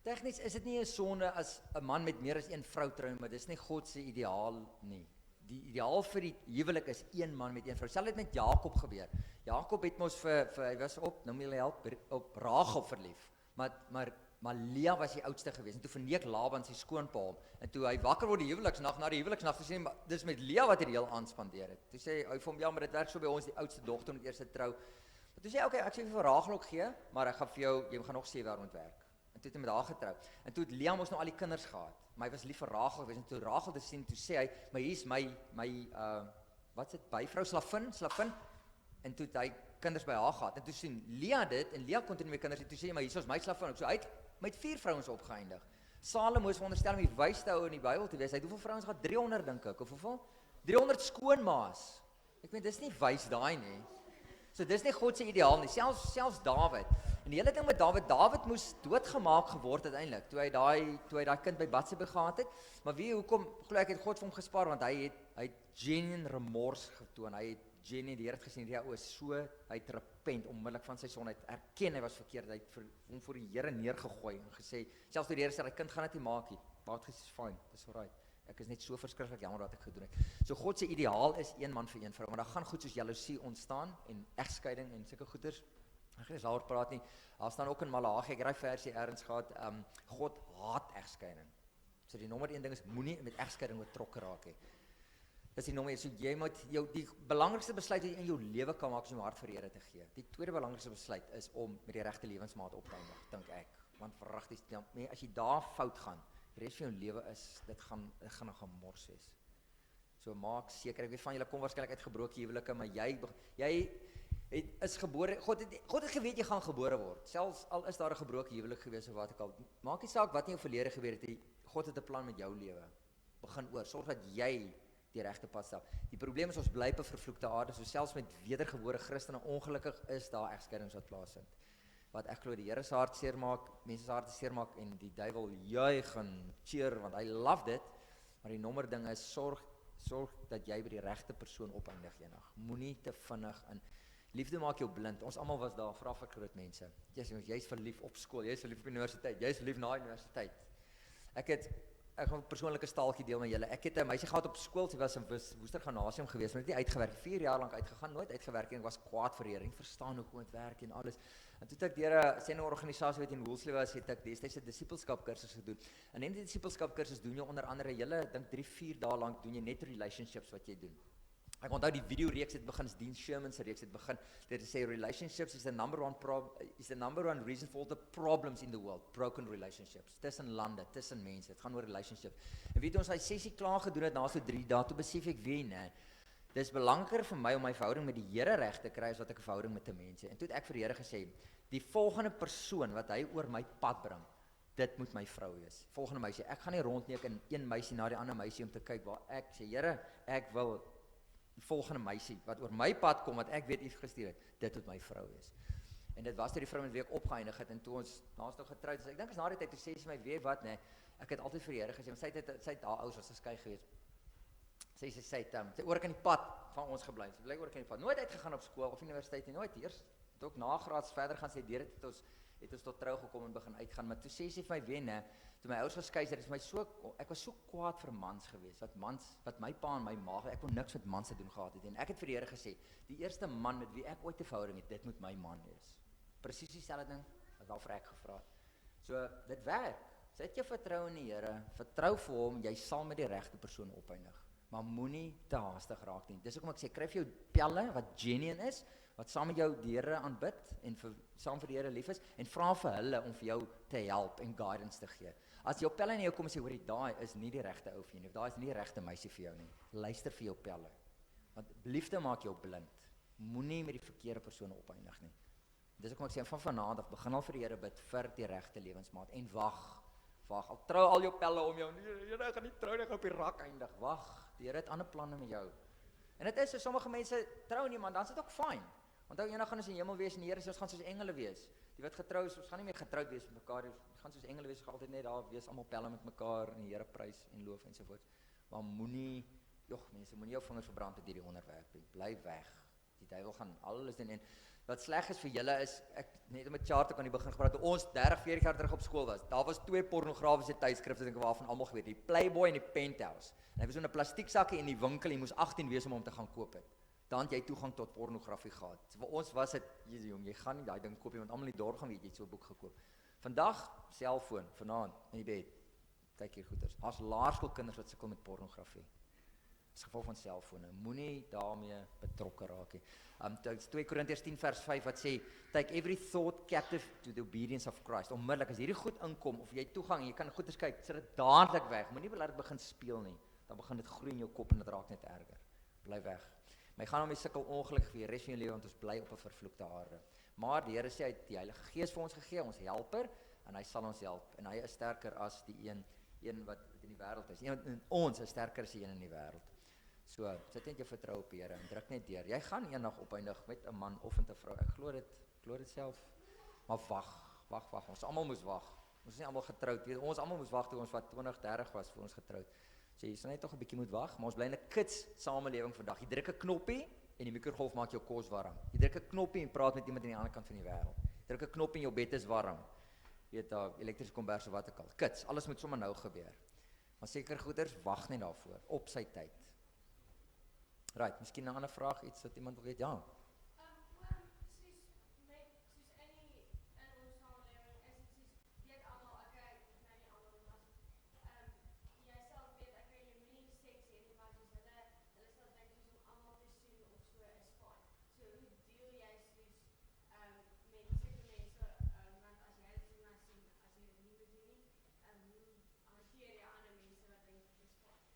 Tegnies is dit nie 'n sonde as 'n man met meer as een vrou trou, maar dis nie God se ideaal nie. Die ideaal vir die huwelik is een man met een vrou. Selfs dit met Jakob gebeur. Jakob het mos vir hy was nou moet jy help, op Rachel verlief. Maar Lea was die oudste geweest, en toe verneek Laban sy skoonpa hom, en toe hy wakker word die huweliksnag, na die huweliksnag, toe sê hy, maar dis met Lea wat hy die heel aand spandeer het. Toe sê hy vir hom, ja, maar dit werk so by ons, die oudste dogter moet eers trou. Maar toe sê hy, okay, ek sê vir Rachel ook gee, maar ek gaan vir jou, jy gaan nog 7 jaar moet werk. En toe het hy met haar getrou. En toe het Lea mos nou al die kinders gehad, maar hy was lief vir Rachel geweest, en toe Rachel dit sien, toe sê hy, maar hier is my wat is dit, byvrou, slavin, en toe het hy kinders by haar gehad, en toe sien Lea dit, en Lea kon toe nie meer kinders hê, toe sê hy, maar hier is my slavin, so hy het met 4 vrouens opgeëindig. Salomo is veronderstel om die wysste ou in die Bybel te wees, hy het hoeveel vrouens gehad? 300 dink ek, of hoeveel? 300 skoonmaas. Ek meen, dis nie wys daai nie. So dis nie God se ideaal nie, selfs Dawid. En die hele ding met Dawid moes doodgemaak geword uiteindelik, toe hy daai kind by Batseba gehad het, maar hoekom, glo ek het God vir hom gespaar, want hy het genuine remors getoon, hy het Jenny, die Here het gesien, ja, is so, hy het repent, onmiddellik van sy sonde, hy het erken, hy was verkeerd, hy het hom voor die Here neergegooi, en gesê, selfs toe die Here sê, die kind gaan dit nie maak nie, maar het gesê, fine, dis alright, ek is net so verskriklik jammer wat ek gedoen het. So God se ideaal is een man vir een vrou, maar daar gaan goed soos jaloesie ontstaan, en egskeiding, en sulke goeders, ek gaan nie daaroor praat nie, daar staan ook in Malagi, ek het die versie ergens gehad, God haat egskeiding. So die nommer 1 ding is, moenie met egskeiding betrokke raak hê. Dis die nommer 1, so jy moet die belangrikste besluit wat jy in jou lewe kan maak, is om jou hart vir die Here te gee. Die tweede belangrikste besluit is om met die regte lewensmaat op te eindig, dink ek. Want verragtig, as jy daar fout gaan, die res van jou lewe dit gaan nog 'n mors wees. So maak seker, ek weet van julle kom waarskynlik uit gebroke huwelike, maar jy is gebore, God het geweet jy gaan gebore word, selfs al is daar 'n gebroke huwelik gewees of wat ek al, maak nie saak wat in jou verlede gebeur het, God het 'n plan met jou lewe, begin oor, sorg dat jy die regte pad stap. Die probleem is ons bly op 'n vervloekte aarde, so selfs met wedergebore Christene, ongelukkig is daar egskeidings wat plaasvind. Wat ek glo die Here se hart seermaak, mense se harte seermaak en die duiwel juig en cheer want hy love dit, maar die nommer ding is sorg dat jy by die regte persoon opeindig eendag. Moenie te vinnig in liefde maak jou blind. Ons almal was daar, vra vir groot mense. Jy's verlief op skool, jy's verlief op universiteit, jy's verlief na universiteit. Ek gaan 'n persoonlike staaltjie deel met julle. Ek het 'n meisie gehad op skool, sy was in Woester Gimnasium gewees, maar het nie uitgewerk, 4 jaar lank uitgegaan, nooit uitgewerk en ek was kwaad vir die Here, ek verstaan hoe dit werk en alles. En toe het ek deur 'n sendingorganisasie wat in Woolsley was, het ek destyds 'n disippelskap kursus gedoen. En in die disippelskap kursus doen jy onder andere julle dink 3-4 dae lank doen jy net relationships wat jy doen. Ek onthou die video reeks het begin, Dean Sherman se reeks het begin, dit sê relationships is the number one reason for all the problems in the world, broken relationships, tussen lande, tussen mense, het gaan oor relationships. En weet ons, hy sessie klaar gedoen het, na so 3 dae, toe besef ek, dis belangriker vir my om my verhouding met die Here reg te kry, as wat ek 'n verhouding met 'n mense. En toe het ek vir die Here gesê, die volgende persoon wat hy oor my pad bring, dit moet my vrou wees. Volgende meisie, ek gaan nie rondneek in een meisie na die ander meisie om te kyk waar ek sê, Here, ek wil die volgende meisie, wat oor my pad kom, wat ek weet U gestuur het, dit moet my vrou wees. En dit was toe die vrou met wie ek opgeëindig het, en toe ons naas nou getroud is, ek dink is na die tyd, toe sê sy my, weet wat, ek het altyd vir die Here gesê, want sy het haar ouers was geskei gewees, sy het oor kan die pad van ons gebly, sy bly oor kan die pad, nooit uitgegaan op skool of universiteit nie, nooit eers, het ook nagraads verder gaan sê, deur het ons tot trou gekom en begin uitgaan, maar toe sê sy vir my, toe my ouers geskei het, ek was so kwaad vir mans gewees, wat my pa en my ma, ek kon niks met mans te doen gehad het, en ek het vir die Here gesê, die eerste man met wie ek ooit 'n verhouding het, dit moet my man wees. Presies dieselfde ding, wat daarvoor ek gevra het. So, dit werk, sit jou vertrou in die Here, vertrou vir hom, jy sal met die regte persoon opeindig, maar moenie te haastig raak nie. Dis hoekom ek sê, kry vir jou pelle, wat genuine is, wat saam met jou die Here aanbid, en saam vir die Here lief is, en vra vir hulle om vir jou te help en guidance te gee. As jou pelle na jou kom en sê, hoor, daai is nie die regte ou vir jou nie, of daai is nie die regte meisie vir jou nie, luister vir jou pelle, want liefde maak jou blind, moenie met die verkeerde persoon opeindig nie. Dis hoekom ek sê, van vanaand af, begin al vir die Here bid, vir die regte lewensmaat, en wag, al trou al jou pelle om jou, jy gaan nie trou, jy gaan op die rak eindig, wag, die Here het ander planne met jou. En dit is, so sommige mense trou nie, man, dan is dit ook fyn. Onthou, eendag gaan ons in die hemel wees, en die Here sê, ons gaan soos engele wees. Die wat getrou is, ons gaan nie meer getroud wees met mekaar, ons gaan soos engele wees, ons gaan altyd net daar wees, almal pelle met mekaar, en die Here prys en loof ensovoorts. Maar moenie jou vingers verbrand met hierdie onderwerp nie, bly weg. Die duiwel gaan alles doen, en wat sleg is vir julle is, ek net om 'n chart te kan die begin gepraat, toe ons 30-40 jaar terug op skool was, daar was 2 pornografiese tydskrifte, dink ek waarvan almal geweet, die Playboy en die Penthouse. En hy was so 'n plastieksakkie in die winkel, jy moes 18 wees om hom te gaan koop het. Dan het jy toegang tot pornografie gehad. So vir ons was dit, jy gaan nie daai ding koop nie, want almal in die dorp gaan weet jy het so 'n boek gekoop. Vandag, selfoon, vanaand, in die bed, kyk hier goeders. Daar's laerskoolkinders wat sukkel met pornografie. As gevolg van selfone, moenie daarmee betrokke raak nie. 2 Korintiërs 10 vers 5 wat sê, take every thought captive to the obedience of Christ. Onmiddellik, as hierdie goed inkom, of jy toegang, jy kan goeders kyk, sit dit dadelik weg, moenie laat dit begin speel nie, dan begin dit groei in jou kop en dit raak net erger. Bly weg. Maar jy gaan om die sukkel ongelukkig vir die res van jou lewe, want ons bly op 'n vervloekte aarde. Maar die Here sê, hy het die Heilige Gees vir ons gegee, ons helper, en hy sal ons help, en hy is sterker as die een wat in die wêreld is. Ons is sterker as die een in die wêreld. So, sit net jou vertrou op die Here en druk net deur. Jy gaan eendag opeindig met 'n man of 'n vrou. Ek glo dit self. Maar wag. Ons almal moes wag. Ons is nie almal getroud. Ons almal moes wag toe ons wat 20, 30 was vir ons getroud. So jy sal net tog 'n bietjie moet wag, maar ons bly in 'n kits samelewing vandag. Jy druk 'n knoppie en die mikrogolf maak jou kos warm. Jy druk 'n knoppie en praat met iemand aan die ander kant van die wêreld. Jy druk 'n knoppie en jou bed is warm. Jy weet daar elektriese kombers of wat ook al. Kits, alles moet sommer nou gebeur. Maar seker goeders wag net daarvoor op sy tyd. Right, miskien 'n ander vraag, iets wat iemand wil weet? Ja.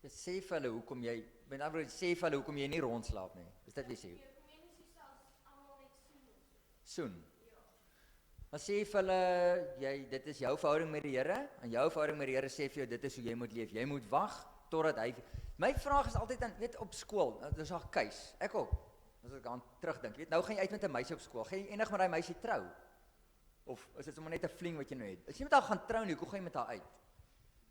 Sê vir hulle hoekom jy, met ander woorde, sê vir hulle hoekom jy nie rondslaap nie. Is dit wat jy sê? Soen. Maar sê vir hulle, dit is jou verhouding met die Here, en jou verhouding met die Here sê vir jou, dit is hoe jy moet leef. Jy moet wag totdat hy. My vraag is altyd aan, weet op skool, dis al keus. Ek ook. As ek aan terugdink, weet nou gaan jy uit met 'n meisie op skool. Gaan jy enig met daai meisie trou? Of is dit sommer net 'n fling wat jy nou het? As jy met haar gaan trou, hoe gaan jy met haar uit?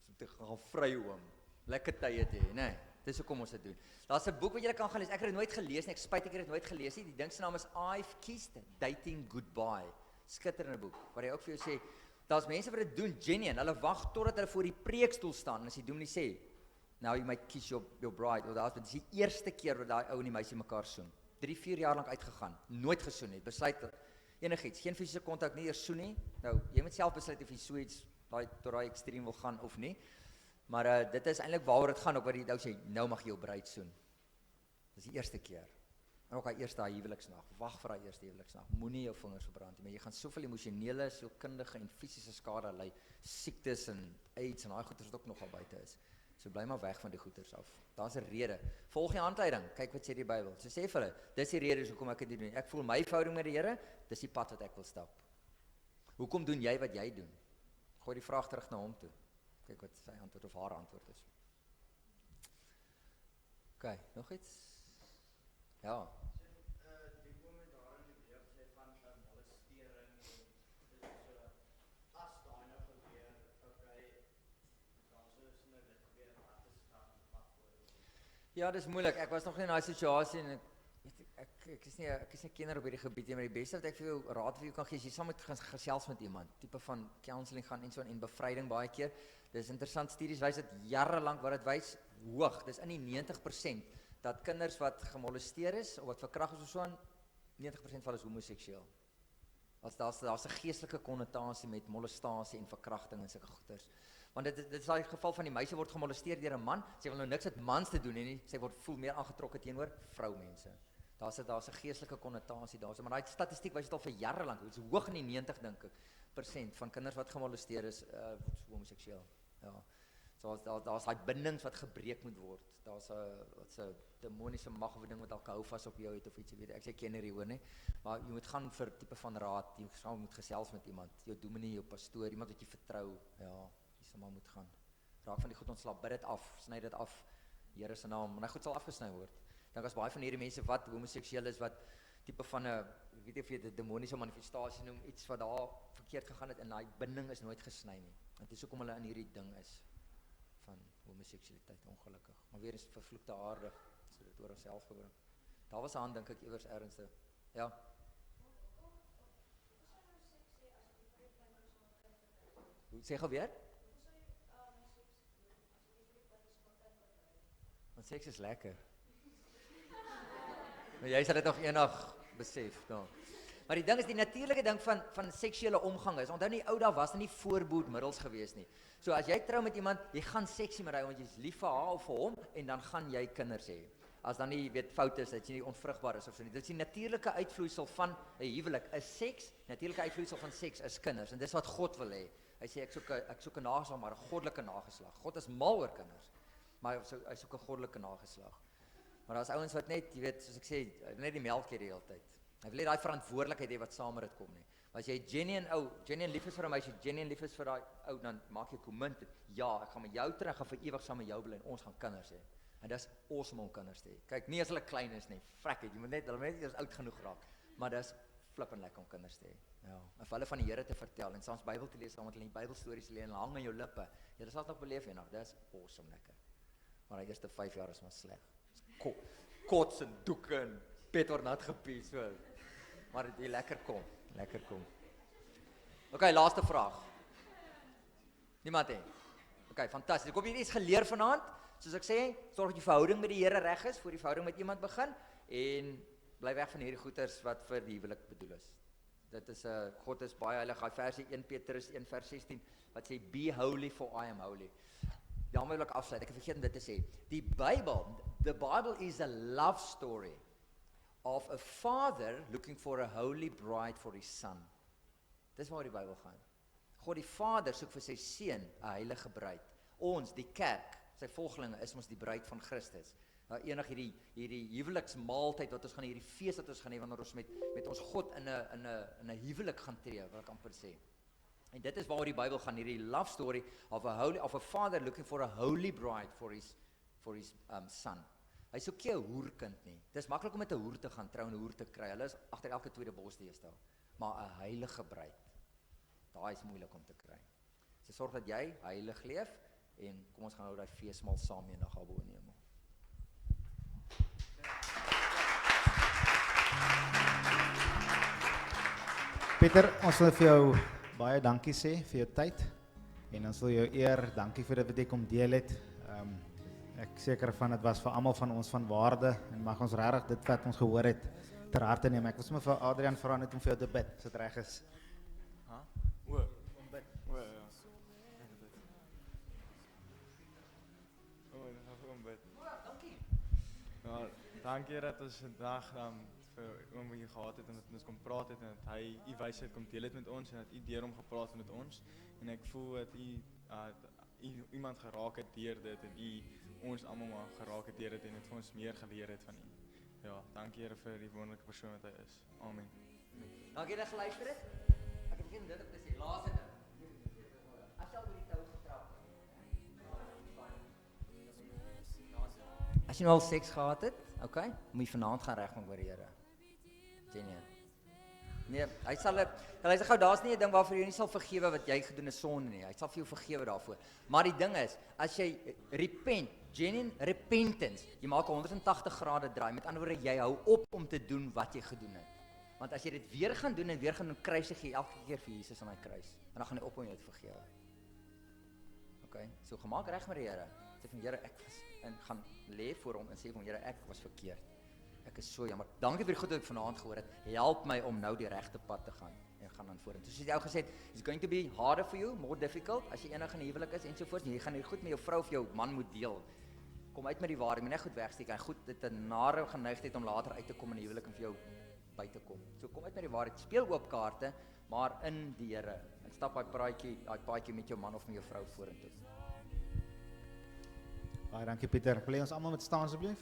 Dis om te gaan vry oom. Lekker tye te hê, nee. Dis hoekom ons dit doen. Daar's 'n boek wat jy kan gaan lees. Ek het dit nooit gelees nie. Ek spyt ek het dit nooit gelees nie. Die ding se naam is I've Kissed Dating Goodbye. Skitterende boek. Waar hy ook vir jou sê, daar's mense wat dit doen genuine. Hulle wag totdat hulle voor die preekstoel staan en as die dominee sê, now you might kiss your bride. Of dit is die eerste keer wat daai ou en die meisie mekaar soen. 3-4 jaar lank uitgegaan. Nooit gesoen het. Besluit enigiets, geen fisiese kontak, nie eers soen nie. Nou, jy moet self besluit of jy so iets tot daai ekstreem wil gaan of nie. Maar dit is eintlik waaroor dit gaan, ook wat die ou sê, nou mag jy jou bruid soen. Dis die eerste keer. En ook daai eerste huweliksnag. Wag vir daai eerste huweliksnag. Moenie jou vingers verbrand nie, maar jy gaan soveel emosionele, sielkundige en fisiese skade ly, siektes en AIDS en daai goeters wat ook nogal buite is. So bly maar weg van die goeters af. Daar's 'n rede. Volg die handleiding. Kyk wat sê die Bybel. So sê vir hulle, dis die rede hoekom ek dit doen. Ek voel my verhouding met die Here, dis die pad wat ek wil stap. Hoekom doen jy wat jy doen? Gooi die vraag terug na hom toe. Kyk wat sy antwoord of haar antwoord is. OK, nog iets? Ja. Die oomblik daar in die breek sê van molestering, dit is so, as daai nou gebeur, okay, dan sou dit gebeur, wat is dan, wat voor? Ja, dis moeilik. Ek was nog nie in daai situasie en ek is nie kenner op hierdie gebied nie, maar die beste wat ek vir jou raad vir jou kan gee, is jy saam moet gaan gesels met iemand, tipe van counseling gaan en so en bevryding baie keer. Dis interessant, studies wys dit jare lank wat dit wys, hoog, dis in die 90% dat kinders wat gemolesteer is of wat verkragt is of so aan 90% van is homoseksueel. Daar's 'n geestelike konnotasie met molestasie en verkrachting en sulke goeters. Want dit is daai geval van die meisie word gemolesteer deur 'n man, sy wil nou niks met mans te doen nie, sy voel meer aangetrokke teenoor vroumense. Daar's 'n geestelike konnotasie daarso, maar daai statistiek wys dit al vir jare lank, dit is hoog in die 90 dink ek % van kinders wat gemolesteer is homoseksueel. Ja. So daar's daai bindings wat gebreek moet word. Daar's 'n demoniese mag of 'n ding wat dalk hou vas op jou het of iets, jy weet. Ek sê ken nie hoor nie, maar jy moet gaan vir tipe van raad, jy moet gesels met iemand, jou dominee, jou pastoor, iemand wat jy vertrou. Ja, jy sal maar moet gaan. Raak van die goed ontslaap, bid dit af, sny dit af. Here se naam, en hy goed sal afgesny word. Dan as baie van hierdie mense wat homoseksueel is, wat tipe van 'n, ek weet nie of jy dit 'n demoniese manifestasie noem, iets wat daar verkeerd gegaan het en daai binding is nooit gesny nie. Dit is hoekom hulle in hierdie ding is van homoseksualiteit, ongelukkig. Maar weer eens vervloekte aarde, so dit oor homself gebring. Daar was 'n hand dink ek iewers ernstig. Ja. Hoe sê gou weer? Want seks is lekker. Maar jy sal dit nog eendag besef, nou. Maar die ding is, die natuurlike ding van seksuele omgang is, onthou nie ou daar was nie voorboedmiddels gewees nie. So as jy trou met iemand, jy gaan seksie met hy, want jy is lief vir haar of vir hom, en dan gaan jy kinders hê. As dan nie, weet, fout is, dat jy nie onvrugbaar is of so nie. Dit is die natuurlike uitvloeisel van 'n huwelik, is seks, natuurlike uitvloeisel van seks is kinders, en dis wat God wil hê. Hy sê, ek soek 'n nageslag, maar 'n goddelike nageslag. God is mal oor kinders, maar hy soek 'n goddelike nageslag. Maar daar's ouens wat net, jy weet, soos ek sê, net die melk hê die hele tyd. Hy wil nie daai verantwoordelikheid hê wat saam met dit kom nie. Maar as jy genuine lief is vir 'n meisie, genuine lief is vir daai ou, dan maak jy komment, ja, ek gaan met jou trou, ek gaan vir ewig saam met jou bly en ons gaan kinders hê. En dis awesome om kinders te hê. Kyk, nie as hulle klein is nie, frek het, jy moet net, hulle moet net eers oud genoeg raak. Maar dis flippend lekker om kinders te hê. Ja, en vir hulle van die Here te vertel en soms Bybel te lees, saam met hulle die Bybelstories lees en hang aan jou lippe. Jy sal dit nog beleef eendag, dis awesome lekker. Maar die eerste 5 jaar is maar sleg. Kots en doeke en bed word nat gepie, so. Maar die lekker kom. Okay, laaste vraag. Niemand hê. Okay, fantasties. Ek hoop jy het iets geleer vanaand. Soos ek sê, sorg dat die verhouding met die Here reg is voor die verhouding met iemand begin en bly weg van hierdie goeters wat vir die huwelik bedoel is. Dit is God is baie heilig. Daai versie 1 Petrus 1 vers 16 wat sê be holy for I am holy. Daarmee wil ek afsluit. Ek het vergeet om dit te sê. Die Bybel, the Bible is a love story of a father looking for a holy bride for his son. Dis waar die Bybel gaan. God die Vader soek vir sy seun 'n heilige bruid. Ons, die kerk, sy volgelinge is ons die bruid van Christus. Enig hierdie huweliksmaaltyd wat ons gaan hierdie fees wat ons gaan hê wanneer ons met ons God in 'n huwelik gaan tree, wil ek amper sê. En dit is waaroor die Bybel gaan, hierdie love story of a father looking for a holy bride for his son. Hy soek nie 'n hoerkind nie. Dis maklik om met 'n hoer te gaan trou en 'n hoer te kry. Hulle is agter elke tweede bos deesdae. Maar 'n heilige bruid, daai is moeilik om te kry. So sorg dat jy heilig leef en kom ons gaan nou daai feesmaal saam eendag daar bo in die hemel. Pieter, ons wil vir jou baie dankie sê vir jou tyd en ons wil jou eer, dankie vir dit wat jy kom deel het. Ek seker van dit was vir almal van ons van waarde en mag ons regtig dit wat ons gehoor het ter harte neem. Ek wil sommer vir Adrian vra net om vir jou te bid, as dit reg is. Dankie dat ons vandag vir oom hier gehad het en dat ons kom praat het en dat hy u wysheid kom deel het met ons en dat u deur hom gepraat het met ons en ek voel dat u iemand geraak het deur dit en u ons almal maar geraak het deur dit en het vir ons meer geleer het van u. Ja, dankie Here vir die wonderlike persoon wat hy is. Amen. Dankie dat jy geluister het. Ek het begin dit op te sê, laaste ding. As jy al oor die tou getrap het. As jy nou al seks gehad het, okay, moet jy vanaand gaan regmaak by die Here. Geniaal. Nee, hy sê gou, daar's nie 'n ding waarvoor jy nie sal vergewe wat jy gedoen het sonde nie. Hy sal vir jou vergewe daarvoor. Maar die ding is, as jy repent, genuine repentance, jy maak 'n 180 grade draai. Met ander woorde, jy hou op om te doen wat jy gedoen het. Want as jy dit weer gaan doen en weer gaan doen, kruisig jy elke keer vir Jesus aan die kruis. En dan gaan hy op om jou te vergewe. Okay, so gemaak reg met die Here. Sê van Here, ek was en gaan lê voor hom en sê van Here, ek was verkeerd. Ek is so jammer. Dankie vir die goed wat ek vanaand gehoor het. Help my om nou die regte pad te gaan en gaan aan vorentoe. Soos jy ook gesê het, it's going to be harder for you, more difficult as jy enig in 'n huwelik is ensovoorts. Jy gaan hier goed met jou vrou of jou man moet deel. Kom uit met die waarheid, moet net goed wegsteek. En goed, dit 'n nare geneigtheid om later uit te kom in 'n huwelik en vir jou by te kom. So kom uit met die waarheid. Speel oop kaarte, maar in die Here. En stap daai paadjie met jou man of met jou vrou vorentoe. Baie dankie Pieter. Wil jy ons almal met staan asseblief?